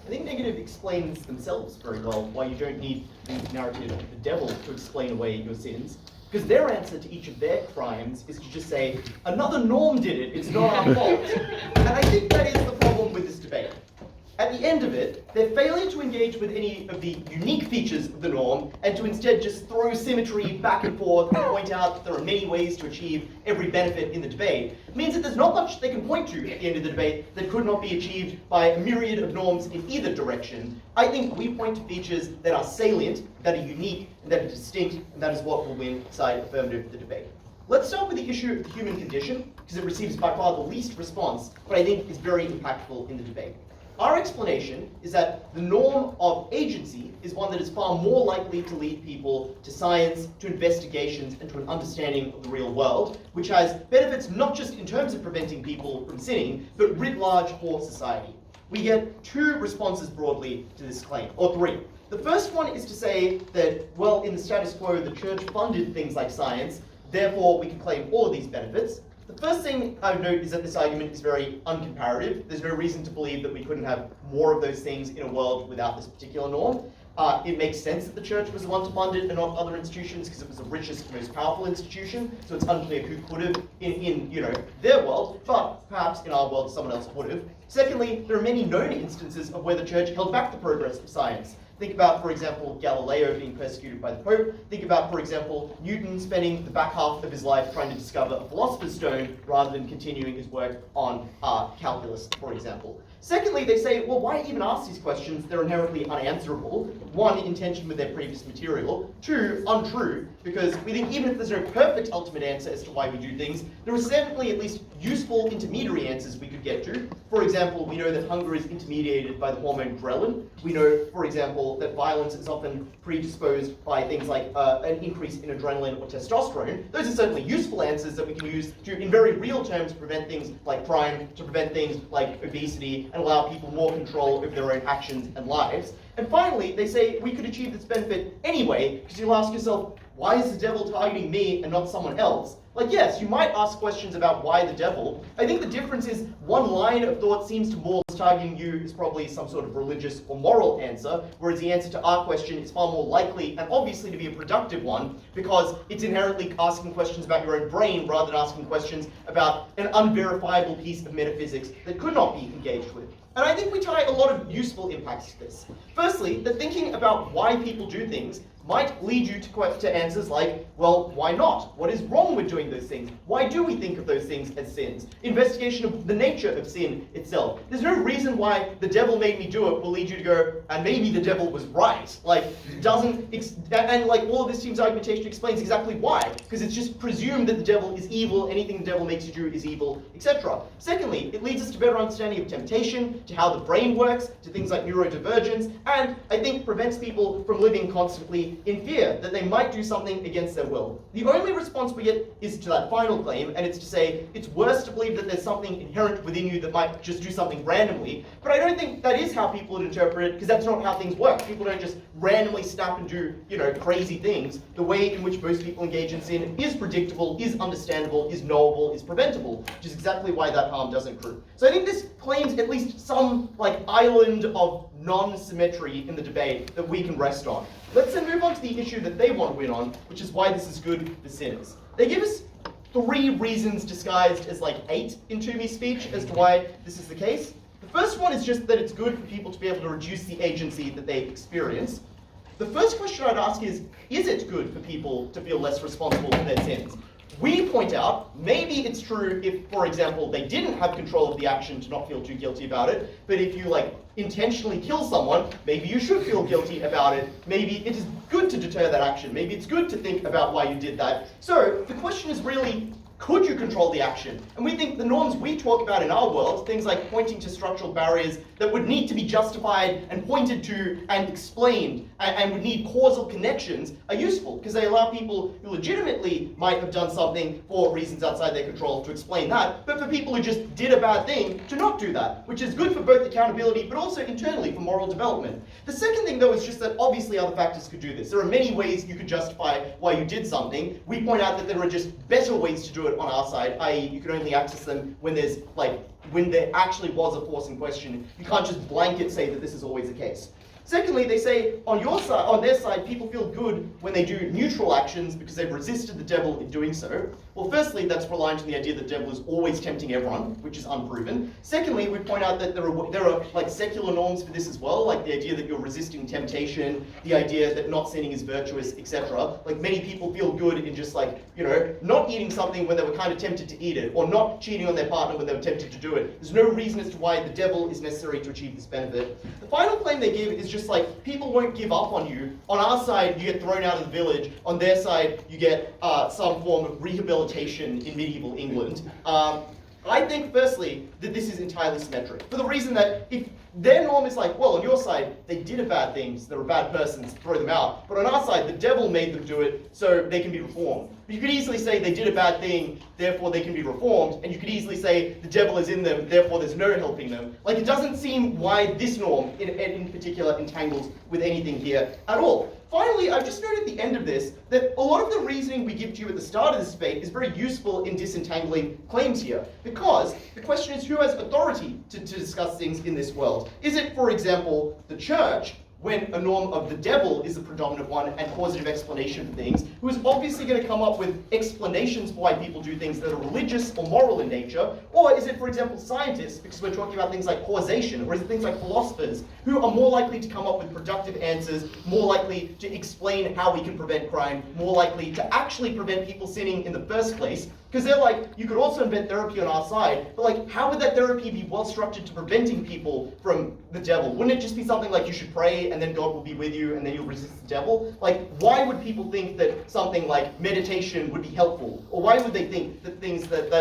I think negative explains themselves very well why you don't need the narrative of the devil to explain away your sins. Because their answer to each of their crimes is to just say, another norm did it, it's not our fault. And I think that is the problem with this debate. At the end of it, they're failing to engage with any of the unique features of the norm and to instead just throw symmetry back and forth and point out that there are many ways to achieve every benefit in the debate. It means that there's not much they can point to at the end of the debate that could not be achieved by a myriad of norms in either direction. I think we point to features that are salient, that are unique, and that are distinct, and that is what will win side affirmative the debate. Let's start with the issue of the human condition, because it receives by far the least response, but I think is very impactful in the debate. Our explanation is that the norm of agency is one that is far more likely to lead people to science, to investigations, and to an understanding of the real world, which has benefits not just in terms of preventing people from sinning, but writ large for society. We get two responses broadly to this claim, or three. The first one is to say that, well, in the status quo, the church funded things like science, therefore we can claim all of these benefits. The first thing I would note is that this argument is very uncomparative. There's no reason to believe that we couldn't have more of those things in a world without this particular norm. It makes sense that the church was the one to fund it and not other institutions because it was the richest, most powerful institution, so it's unclear who could have in their world, but perhaps in our world someone else would have. Secondly, there are many known instances of where the church held back the progress of science. Think about, for example, Galileo being persecuted by the Pope. Think about, for example, Newton spending the back half of his life trying to discover a philosopher's stone rather than continuing his work on calculus, for example. Secondly, they say, well, why even ask these questions? They're inherently unanswerable. One, in tension with their previous material. Two, untrue, because we think even if there's no perfect ultimate answer as to why we do things, there are certainly at least useful intermediary answers we could get to. For example, we know that hunger is intermediated by the hormone ghrelin. We know, for example, that violence is often predisposed by things like an increase in adrenaline or testosterone. Those are certainly useful answers that we can use to, in very real terms, prevent things like crime, to prevent things like obesity, and allow people more control over their own actions and lives. And finally, they say we could achieve this benefit anyway, because you'll ask yourself, why is the devil targeting me and not someone else? Like, yes, you might ask questions about why the devil. I think the difference is one line of thought seems to more targeting you is probably some sort of religious or moral answer, whereas the answer to our question is far more likely and obviously to be a productive one because it's inherently asking questions about your own brain rather than asking questions about an unverifiable piece of metaphysics that could not be engaged with. And I think we tie a lot of useful impacts to this. Firstly, that thinking about why people do things might lead you to answers like, well, why not? What is wrong with doing those things? Why do we think of those things as sins? Investigation of the nature of sin itself. There's no reason why the devil made me do it will lead you to go, and maybe the devil was right. Like, and like all of this team's argumentation explains exactly why, because it's just presumed that the devil is evil, anything the devil makes you do is evil, etc. Secondly, it leads us to better understanding of temptation, to how the brain works, to things like neurodivergence, and I think prevents people from living constantly in fear that they might do something against their will. The only response we get is to that final claim, and it's to say it's worse to believe that there's something inherent within you that might just do something randomly, but I don't think that is how people would interpret it, because that's not how things work. People don't just randomly snap and do, crazy things. The way in which most people engage in sin is predictable, is understandable, is knowable, is preventable, which is exactly why that harm doesn't accrue. So I think this claims at least some, island of non-symmetry in the debate that we can rest on. Let's then move on to the issue that they want to win on, which is why this is good for sinners. They give us 3 reasons disguised as 8 in Toomey's speech as to why this is the case. The first one is just that it's good for people to be able to reduce the agency that they experience. The first question I'd ask is it good for people to feel less responsible for their sins? We point out, maybe it's true if, for example, they didn't have control of the action to not feel too guilty about it, but if you, intentionally kill someone, maybe you should feel guilty about it. Maybe it is good to deter that action. Maybe it's good to think about why you did that. So the question is really, could you control the action? And we think the norms we talk about in our world, things like pointing to structural barriers that would need to be justified and pointed to and explained and would need causal connections, are useful because they allow people who legitimately might have done something for reasons outside their control to explain that, but for people who just did a bad thing to not do that, which is good for both accountability but also internally for moral development. The second thing though is just that obviously other factors could do this. There are many ways you could justify why you did something. We point out that there are just better ways to do it on our side, i.e. you can only access them when there's when there actually was a force in question. You can't just blanket say that this is always the case. Secondly, they say on their side, people feel good when they do neutral actions because they've resisted the devil in doing so. Well, firstly, that's reliant on the idea that the devil is always tempting everyone, which is unproven. Secondly, we point out that there are secular norms for this as well, like the idea that you're resisting temptation, the idea that not sinning is virtuous, etc. Many people feel good in just not eating something when they were kind of tempted to eat it, or not cheating on their partner when they were tempted to do it. There's no reason as to why the devil is necessary to achieve this benefit. The final claim they give is just people won't give up on you. On our side, you get thrown out of the village. On their side, you get some form of rehabilitation in medieval England. I think, firstly, that this is entirely symmetric. For the reason that if their norm is well, on your side, they did a bad thing, so they're a bad person, throw them out. But on our side, the devil made them do it, so they can be reformed. But you could easily say they did a bad thing, therefore they can be reformed. And you could easily say the devil is in them, therefore there's no helping them. It doesn't seem why this norm, in particular, entangles with anything here at all. Finally, I've just noted at the end of this that a lot of the reasoning we give to you at the start of this debate is very useful in disentangling claims here, because the question is who has authority to discuss things in this world. Is it, for example, the church, when a norm of the devil is the predominant one and causative explanation for things, who is obviously going to come up with explanations for why people do things that are religious or moral in nature? Or is it, for example, scientists, because we're talking about things like causation, or is it things like philosophers, who are more likely to come up with productive answers, more likely to explain how we can prevent crime, more likely to actually prevent people sinning in the first place? Because they're you could also invent therapy on our side, but how would that therapy be well structured to preventing people from the devil? Wouldn't it just be something like you should pray and then God will be with you and then you'll resist the devil? Why would people think that something like meditation would be helpful? Or why would they think that things that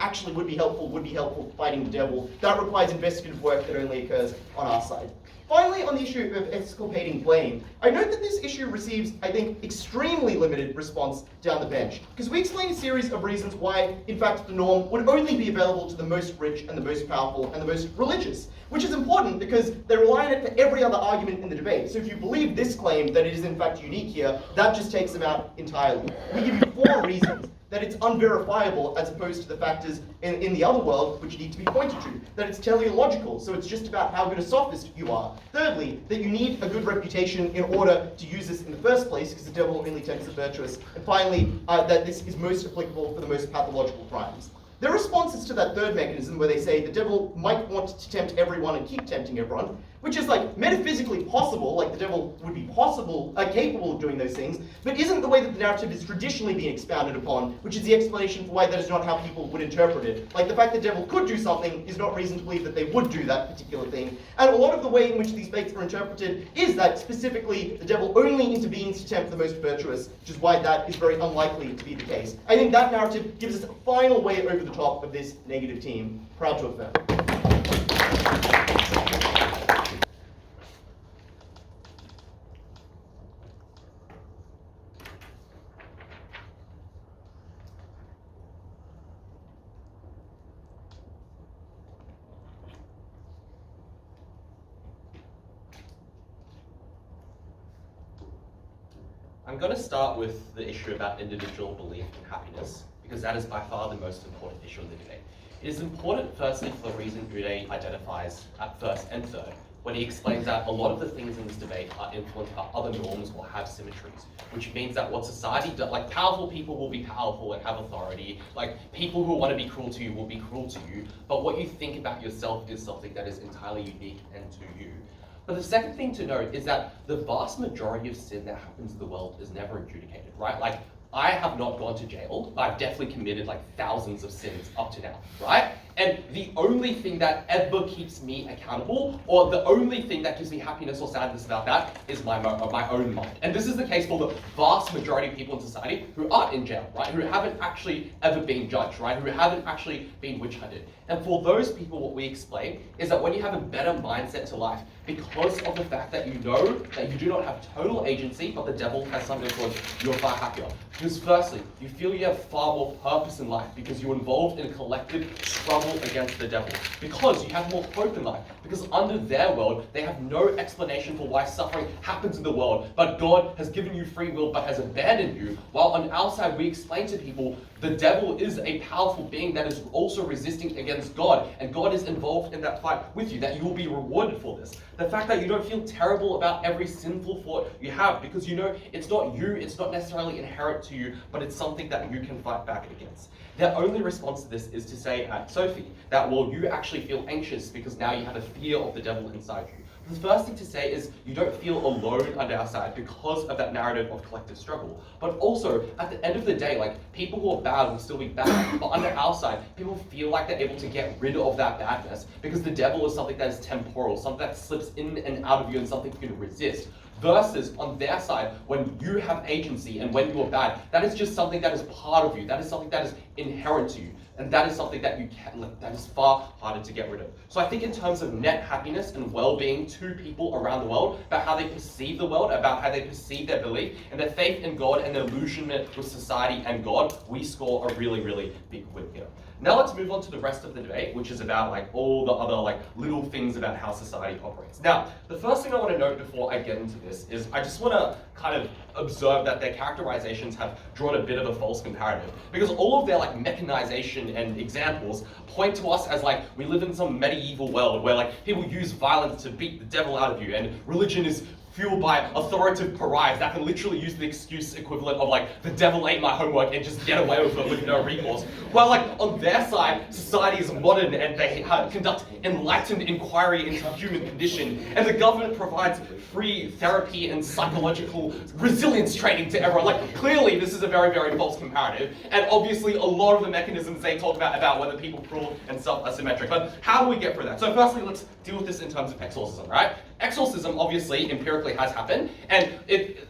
actually would be helpful for fighting the devil? That requires investigative work that only occurs on our side. Finally, finally, on the issue of exculpating blame, I note that this issue receives, I think, extremely limited response down the bench, because we explain a series of reasons why, in fact, the norm would only be available to the most rich and the most powerful and the most religious, which is important because they rely on it for every other argument in the debate. So if you believe this claim that it is in fact unique here, that just takes them out entirely. We give you 4 reasons that it's unverifiable as opposed to the factors in the other world which need to be pointed to. That it's teleological, so it's just about how good a sophist you are. Thirdly, that you need a good reputation in order to use this in the first place, because the devil only tempts the virtuous. And finally, that this is most applicable for the most pathological crimes. Their responses to that third mechanism, where they say the devil might want to tempt everyone and keep tempting everyone, which is like metaphysically possible, like the devil would be capable of doing those things, but isn't the way that the narrative is traditionally being expounded upon, which is the explanation for why that is not how people would interpret it. Like the fact that the devil could do something is not reason to believe that they would do that particular thing. And a lot of the way in which these fates are interpreted is that specifically the devil only intervenes to tempt the most virtuous, which is why that is very unlikely to be the case. I think that narrative gives us a final way over the top of this negative team. Proud to affirm. I'm going to start with the issue about individual belief in happiness, because that is by far the most important issue in the debate. It is important, firstly, for the reason Udai identifies at first and third, when he explains that a lot of the things in this debate are influenced by other norms or have symmetries, which means that what society does, like powerful people will be powerful and have authority, like people who want to be cruel to you will be cruel to you, but what you think about yourself is something that is entirely unique and to you. But the second thing to note is that the vast majority of sin that happens in the world is never adjudicated, right? Like, I have not gone to jail, but I've definitely committed like thousands of sins up to now, right? And the only thing that ever keeps me accountable, or the only thing that gives me happiness or sadness about that, is my own mind. And this is the case for the vast majority of people in society who aren't in jail, right? Who haven't actually ever been judged, right? Who haven't actually been witch hunted. And for those people, what we explain is that when you have a better mindset to life, because of the fact that you know that you do not have total agency, but the devil has something called you're far happier. Because firstly, you feel you have far more purpose in life because you're involved in a collective struggle against the devil. Because you have more hope in life. Because under their world, they have no explanation for why suffering happens in the world, but God has given you free will but has abandoned you. While on our side, we explain to people the devil is a powerful being that is also resisting against God, and God is involved in that fight with you, that you will be rewarded for this. The fact that you don't feel terrible about every sinful thought you have, because you know it's not you, it's not necessarily inherent to you, but it's something that you can fight back against. Their only response to this is to say at Sophie that, well, you actually feel anxious because now you have a fear of the devil inside you. The first thing to say is you don't feel alone under our side because of that narrative of collective struggle. But also, at the end of the day, like, people who are bad will still be bad. But under our side, people feel like they're able to get rid of that badness because the devil is something that is temporal, something that slips in and out of you and something you can resist. Versus on their side, when you have agency and when you are bad, that is just something that is part of you. That is something that is inherent to you. And that is something that that is far harder to get rid of. So I think in terms of net happiness and well-being to people around the world, about how they perceive the world, about how they perceive their belief, and their faith in God and their illusionment with society and God, we score a really, really big win here. Now let's move on to the rest of the debate, which is about like all the other like little things about how society operates. Now, the first thing I want to note before I get into this is I just want to kind of observe that their characterizations have drawn a bit of a false comparative, because all of their like mechanization and examples point to us as like we live in some medieval world where like people use violence to beat the devil out of you, and religion is fueled by authoritative pariahs that can literally use the excuse equivalent of like the devil ate my homework and just get away with it with no recourse. While like on their side, society is modern and they conduct enlightened inquiry into human condition, and the government provides free therapy and psychological resilience training to everyone. Like, clearly this is a very, very false comparative, and obviously a lot of the mechanisms they talk about whether people cruel and stuff are symmetric. But how do we get through that? So firstly, let's deal with this in terms of exorcism, right? Exorcism obviously empirically has happened, and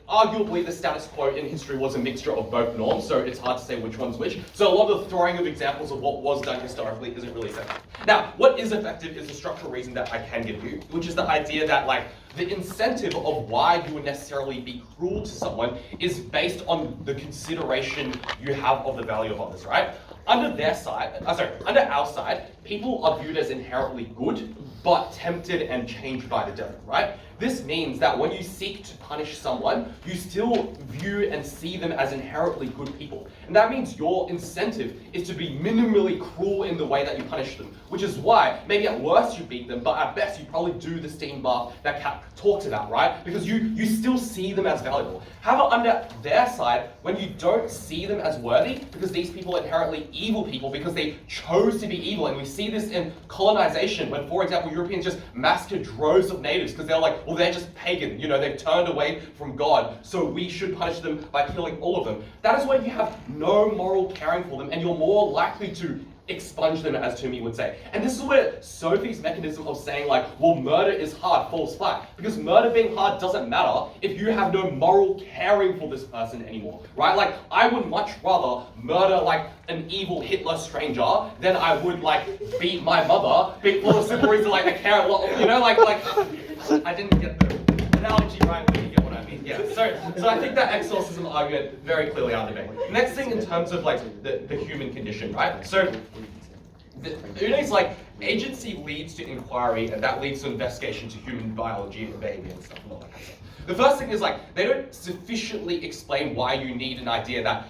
arguably the status quo in history was a mixture of both norms, so it's hard to say which one's which. So a lot of the throwing of examples of what was done historically isn't really effective. Now, what is effective is the structural reason that I can give you, which is the idea that like the incentive of why you would necessarily be cruel to someone is based on the consideration you have of the value of others, right? Under our side, people are viewed as inherently good, but tempted and changed by the devil, right? This means that when you seek to punish someone, you still view and see them as inherently good people. And that means your incentive is to be minimally cruel in the way that you punish them, which is why maybe at worst you beat them, but at best you probably do the steam bath that Kat talks about, right? Because you still see them as valuable. However, under their side, when you don't see them as worthy, because these people are inherently evil people because they chose to be evil, and we see this in colonization when, for example, Europeans just massacred droves of natives because they're like, well, they're just pagan, they've turned away from God, so we should punish them by killing all of them. That is when you have no moral caring for them, and you're more likely to expunge them, as Toomey would say. And this is where Sophie's mechanism of saying well, murder is hard falls flat. Because murder being hard doesn't matter if you have no moral caring for this person anymore, right? I would much rather murder an evil Hitler stranger than I would beat my mother for the simple reason I care a lot, I didn't get the analogy right, but you get what I mean. Yeah, so I think that exorcism argument very clearly out of debate. Next thing in terms of the human condition, right? So Udai's agency leads to inquiry, and that leads to investigation to human biology and behavior and stuff and all that kind of stuff. The first thing is they don't sufficiently explain why you need an idea that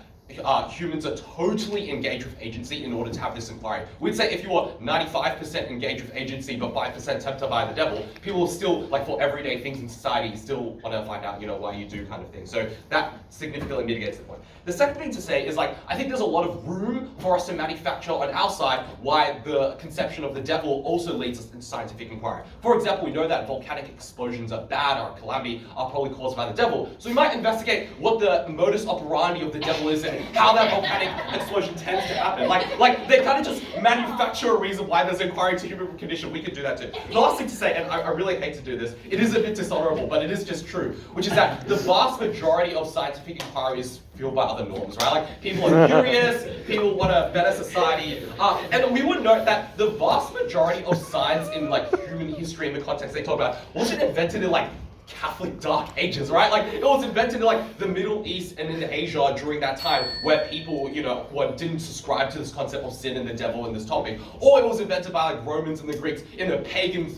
humans are totally engaged with agency in order to have this inquiry. We'd say if you are 95% engaged with agency but 5% tempted by the devil, people still, for everyday things in society, still want to find out, why you do kind of thing. So that significantly mitigates the point. The second thing to say is I think there's a lot of room for us to manufacture on our side why the conception of the devil also leads us into scientific inquiry. For example, we know that volcanic explosions are bad or a calamity are probably caused by the devil. So we might investigate what the modus operandi of the devil is and how that volcanic explosion tends to happen. They kind of just manufacture a reason why there's inquiry into human condition. We could do that too. The last thing to say, and I really hate to do this, it is a bit dishonorable, but it is just true, which is that the vast majority of scientific inquiry is fueled by other norms, right? People are curious, people want a better society, and we would note that the vast majority of science in human history in the context they talk about wasn't invented in Catholic Dark Ages, right? It was invented in the Middle East and in Asia during that time where people, didn't subscribe to this concept of sin and the devil in this topic. Or it was invented by Romans and the Greeks in a pagan,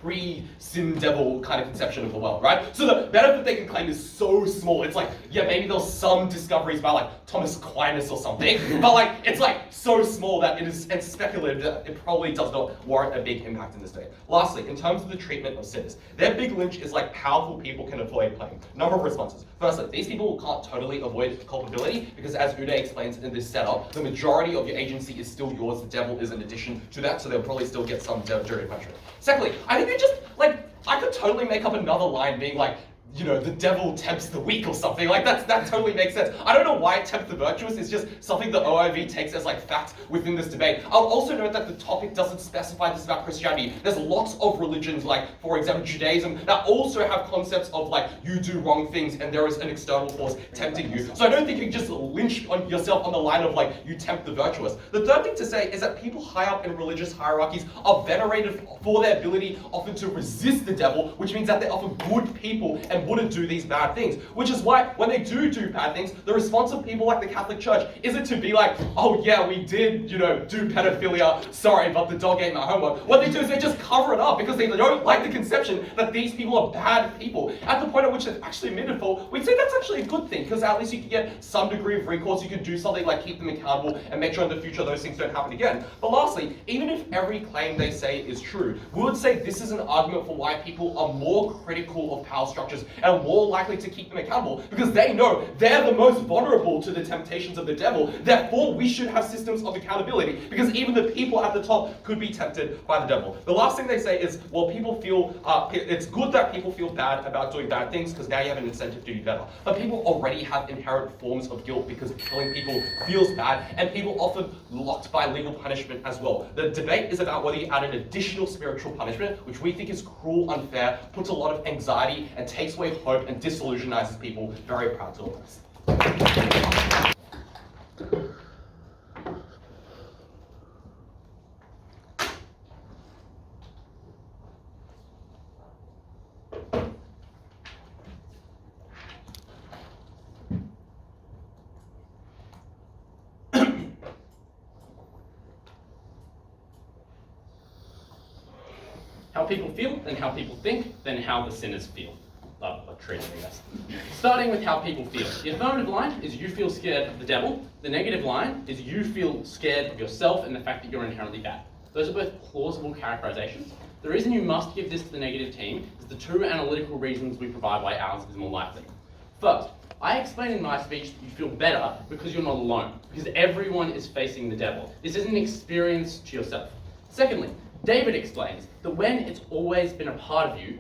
pre-sin devil kind of conception of the world, right? So the benefit they can claim is so small. It's yeah, maybe there's some discoveries by Thomas Aquinas or something, but it's so small that it is and speculative that it probably does not warrant a big impact in this day. Lastly, in terms of the treatment of sinners, their big lynch is powerful people can avoid blame. Number of responses. Firstly, these people can't totally avoid culpability because, as Udai explains in this setup, the majority of your agency is still yours. The devil is an addition to that, so they'll probably still get some jury punishment. Secondly, I think they just I could totally make up another line being the devil tempts the weak or something. That totally makes sense. I don't know why tempt the virtuous is just something the OIV takes as fact within this debate. I'll also note that the topic doesn't specify this about Christianity. There's lots of religions, for example, Judaism, that also have concepts of you do wrong things and there is an external force tempting you. So I don't think you can just lynch on yourself on the line of you tempt the virtuous. The third thing to say is that people high up in religious hierarchies are venerated for their ability often to resist the devil, which means that they're often good people and wouldn't do these bad things. Which is why when they do bad things, the response of people like the Catholic Church isn't to be oh yeah, we did, do pedophilia, sorry, but the dog ate my homework. What they do is they just cover it up because they don't like the conception that these people are bad people. At the point at which they've actually admitted fault, we'd say that's actually a good thing because at least you can get some degree of recourse. You can do something keep them accountable and make sure in the future those things don't happen again. But lastly, even if every claim they say is true, we would say this is an argument for why people are more critical of power structures and are more likely to keep them accountable because they know they're the most vulnerable to the temptations of the devil. Therefore, we should have systems of accountability because even the people at the top could be tempted by the devil. The last thing they say is, well, people feel, it's good that people feel bad about doing bad things because now you have an incentive to do better. But people already have inherent forms of guilt because killing people feels bad and people often locked by legal punishment as well. The debate is about whether you add an additional spiritual punishment, which we think is cruel, unfair, puts a lot of anxiety and takes away hope and disillusionizes people. Very proud to organize. people feel, then how people think, then how the sinners feel. Or treat, I guess. Starting with how people feel. The affirmative line is you feel scared of the devil. The negative line is you feel scared of yourself and the fact that you're inherently bad. Those are both plausible characterizations. The reason you must give this to the negative team is the two analytical reasons we provide why ours is more likely. First, I explained in my speech that you feel better because you're not alone, because everyone is facing the devil. This is an experience to yourself. Secondly, David explains that when it's always been a part of you,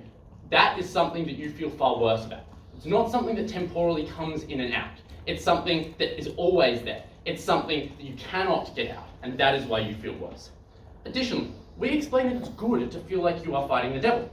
that is something that you feel far worse about. It's not something that temporally comes in and out. It's something that is always there. It's something that you cannot get out, and that is why you feel worse. Additionally, we explain that it's good to feel like you are fighting the devil.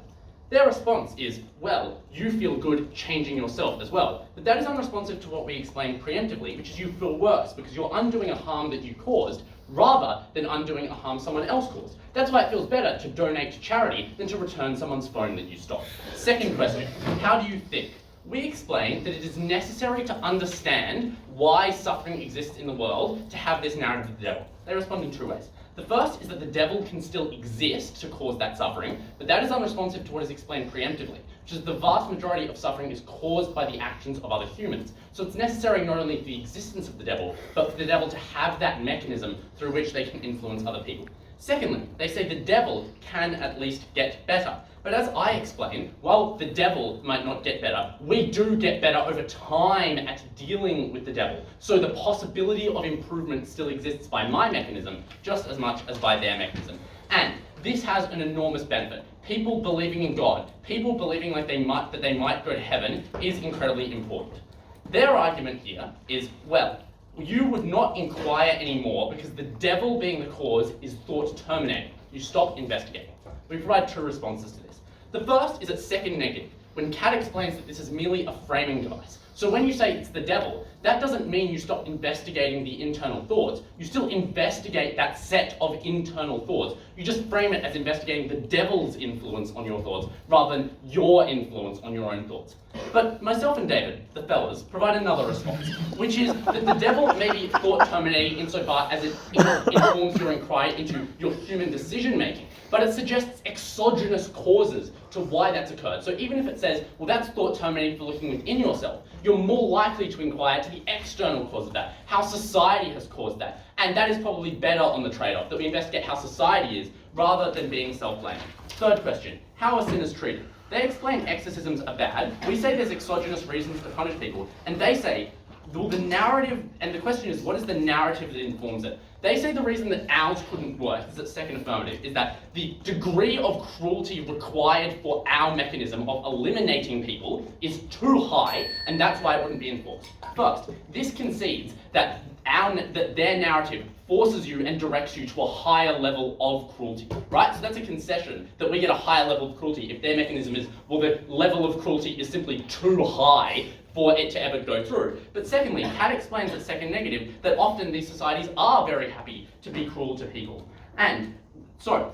Their response is, well, you feel good changing yourself as well. But that is unresponsive to what we explained preemptively, which is you feel worse because you're undoing a harm that you caused rather than undoing a harm someone else caused. That's why it feels better to donate to charity than to return someone's phone that you stole. Second question, how do you think? We explain that it is necessary to understand why suffering exists in the world to have this narrative of the devil. They respond in two ways. The first is that the devil can still exist to cause that suffering, but that is unresponsive to what is explained preemptively, which is the vast majority of suffering is caused by the actions of other humans. So it's necessary not only for the existence of the devil, but for the devil to have that mechanism through which they can influence other people. Secondly, they say the devil can at least get better. But as I explained, while the devil might not get better, we do get better over time at dealing with the devil. So the possibility of improvement still exists by my mechanism just as much as by their mechanism. And this has an enormous benefit. People believing in God, people believing like they might go to heaven is incredibly important. Their argument here is, well, you would not inquire anymore because the devil being the cause is thought terminating. You stop investigating. We provide two responses to this. The first is at second negative, when Kat explains that this is merely a framing device. So when you say it's the devil, that doesn't mean you stop investigating the internal thoughts. You still investigate that set of internal thoughts. You just frame it as investigating the devil's influence on your thoughts rather than your influence on your own thoughts. But myself and David, the fellas, provide another response, which is that the devil may be thought terminating insofar as it informs your inquiry into your human decision making, but it suggests exogenous causes to why that's occurred. So even if it says, well, that's thought terminating for looking within yourself, you're more likely to inquire to the external cause of that, how society has caused that. And that is probably better on the trade-off, that we investigate how society is rather than being self-blaming. Third question, how are sinners treated? They explain exorcisms are bad. We say there's exogenous reasons to punish people. And they say, well, the narrative, and the question is, what is the narrative that informs it? They say the reason that ours couldn't work, this is second affirmative, is that the degree of cruelty required for our mechanism of eliminating people is too high, and that's why it wouldn't be enforced. First, this concedes that their narrative forces you and directs you to a higher level of cruelty, right? So that's a concession, that we get a higher level of cruelty if their mechanism is, well, the level of cruelty is simply too high for it to ever go through. But secondly, Kat explains at second negative that often these societies are very happy to be cruel to people. And so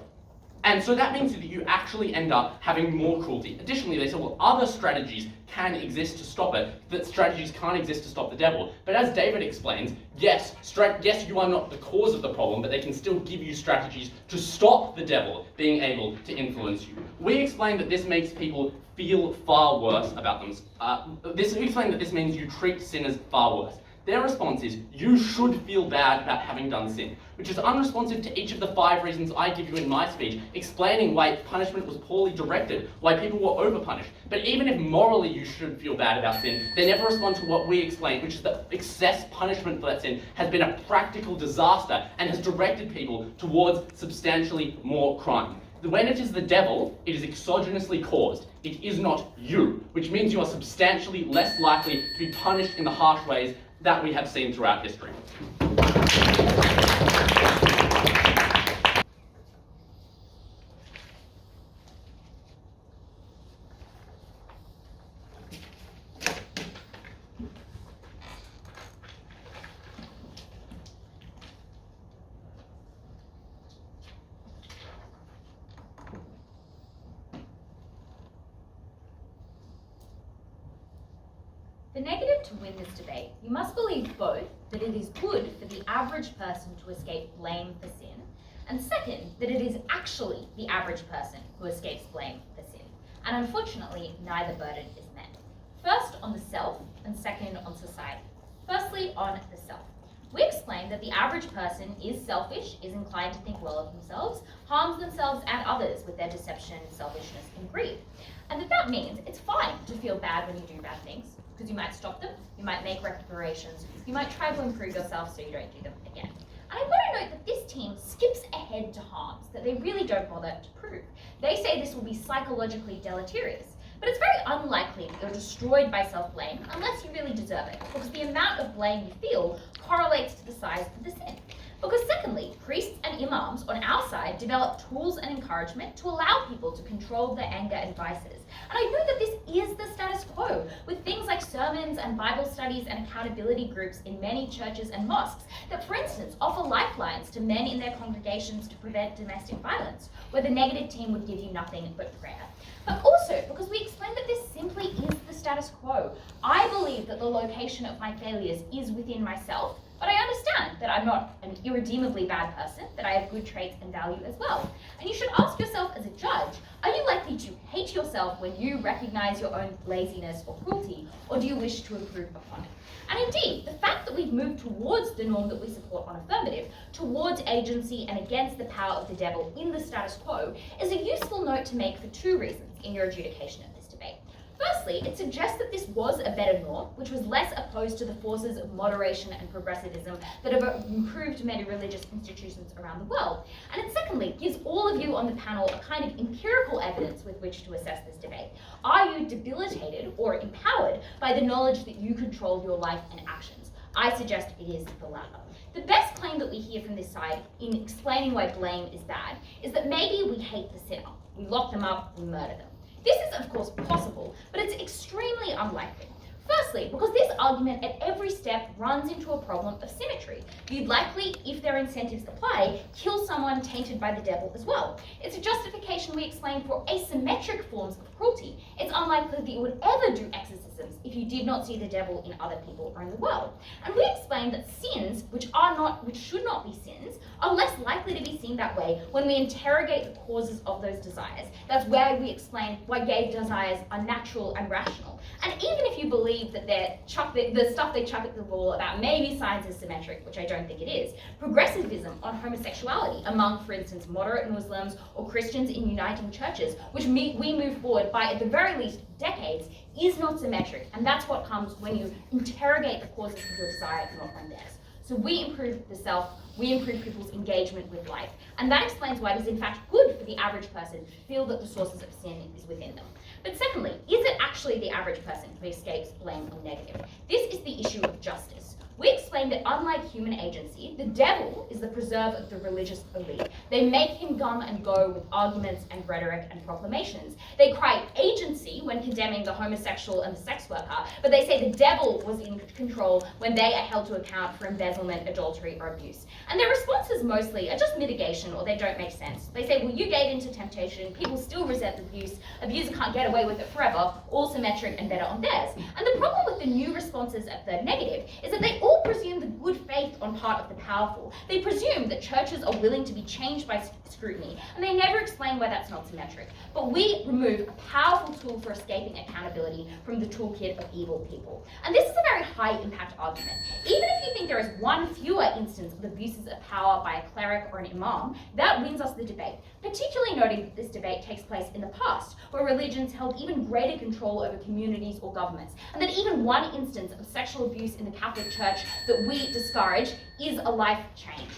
that means that you actually end up having more cruelty. Additionally, they say, well, other strategies can exist to stop it, that strategies can't exist to stop the devil. But as David explains, yes, you are not the cause of the problem, but they can still give you strategies to stop the devil being able to influence you. We explain that this makes people feel far worse about them. We explain that this means you treat sinners far worse. Their response is, you should feel bad about having done sin, which is unresponsive to each of the 5 reasons I give you in my speech, explaining why punishment was poorly directed, why people were over-punished. But even if morally you should feel bad about sin, they never respond to what we explain, which is that excess punishment for that sin has been a practical disaster and has directed people towards substantially more crime. When it is the devil, it is exogenously caused. It is not you, which means you are substantially less likely to be punished in the harsh ways that we have seen throughout history. The negative to win this debate, you must believe both that it is good for the average person to escape blame for sin, and second, that it is actually the average person who escapes blame for sin. And unfortunately, neither burden is met. First on the self, and second on society. Firstly, on the self. We explained that the average person is selfish, is inclined to think well of themselves, harms themselves and others with their deception, selfishness, and greed. And that means it's fine to feel bad when you do bad things, because you might stop them, you might make reparations, you might try to improve yourself so you don't do them again. And I want to note that this team skips ahead to harms that they really don't bother to prove. They say this will be psychologically deleterious. But it's very unlikely that you're destroyed by self-blame unless you really deserve it, because the amount of blame you feel correlates to the size of the sin. Because secondly, priests and imams on our side develop tools and encouragement to allow people to control their anger and vices. And I know that this is the status quo, with things like sermons and Bible studies and accountability groups in many churches and mosques that, for instance, offer lifelines to men in their congregations to prevent domestic violence, where the negative team would give you nothing but prayer. But also, because we explained that this simply is the status quo. I believe that the location of my failures is within myself, but I understand that I'm not an irredeemably bad person, that I have good traits and value as well. And you should ask yourself as a judge, are you likely to hate yourself when you recognize your own laziness or cruelty, or do you wish to improve upon it? And indeed, the fact that we've moved towards the norm that we support on Affirmative, towards agency and against the power of the devil in the status quo, is a useful note to make for two reasons in your adjudication of this debate. Firstly, it suggests that this was a better norm, which was less opposed to the forces of moderation and progressivism that have improved many religious institutions around the world. And it secondly gives all of you on the panel a kind of empirical evidence with which to assess this debate. Are you debilitated or empowered by the knowledge that you control your life and actions? I suggest it is the latter. The best claim that we hear from this side in explaining why blame is bad is that maybe we hate the sinner. We lock them up, we murder them. This is of course possible, but it's extremely unlikely. Firstly, because this argument at every step runs into a problem of symmetry. You'd likely, if their incentives apply, kill someone tainted by the devil as well. It's a justification we explain for asymmetric forms of cruelty. It's unlikely that you would ever do exorcisms if you did not see the devil in other people or in the world. And we explain that sins, which should not be sins, are less likely to be seen that way when we interrogate the causes of those desires. That's where we explain why gay desires are natural and rational. And even if you believe that the stuff they chuck at the wall about maybe science is symmetric, which I don't think it is, progressivism on homosexuality among, for instance, moderate Muslims or Christians in uniting churches, which we move forward by at the very least decades, is not symmetric. And that's what comes when you interrogate the causes of your desire, not on theirs. So we improve the self, we improve people's engagement with life. And that explains why it is in fact good for the average person to feel that the sources of sin is within them. But secondly, is it actually the average person who escapes blame or negative? This is the issue of justice. We explained that unlike human agency, the devil is the preserve of the religious elite. They make him come and go with arguments and rhetoric and proclamations. They cry agency when condemning the homosexual and the sex worker, but they say the devil was in control when they are held to account for embezzlement, adultery, or abuse. And their responses mostly are just mitigation, or they don't make sense. They say, well, you gave into temptation, people still resent abuse, abuser can't get away with it forever, all symmetric and better on theirs. And the problem with the new responses at the negative is that they all presume the good faith on part of the powerful. They presume that churches are willing to be changed by scrutiny, and they never explain why that's not symmetric. But we remove a powerful tool for escaping accountability from the toolkit of evil people. And this is a very high impact argument. Even if you think there is one fewer instance of abuses of power by a cleric or an imam, that wins us the debate, particularly noting that this debate takes place in the past, where religions held even greater control over communities or governments, and that even one instance of sexual abuse in the Catholic Church that we discourage is a life change.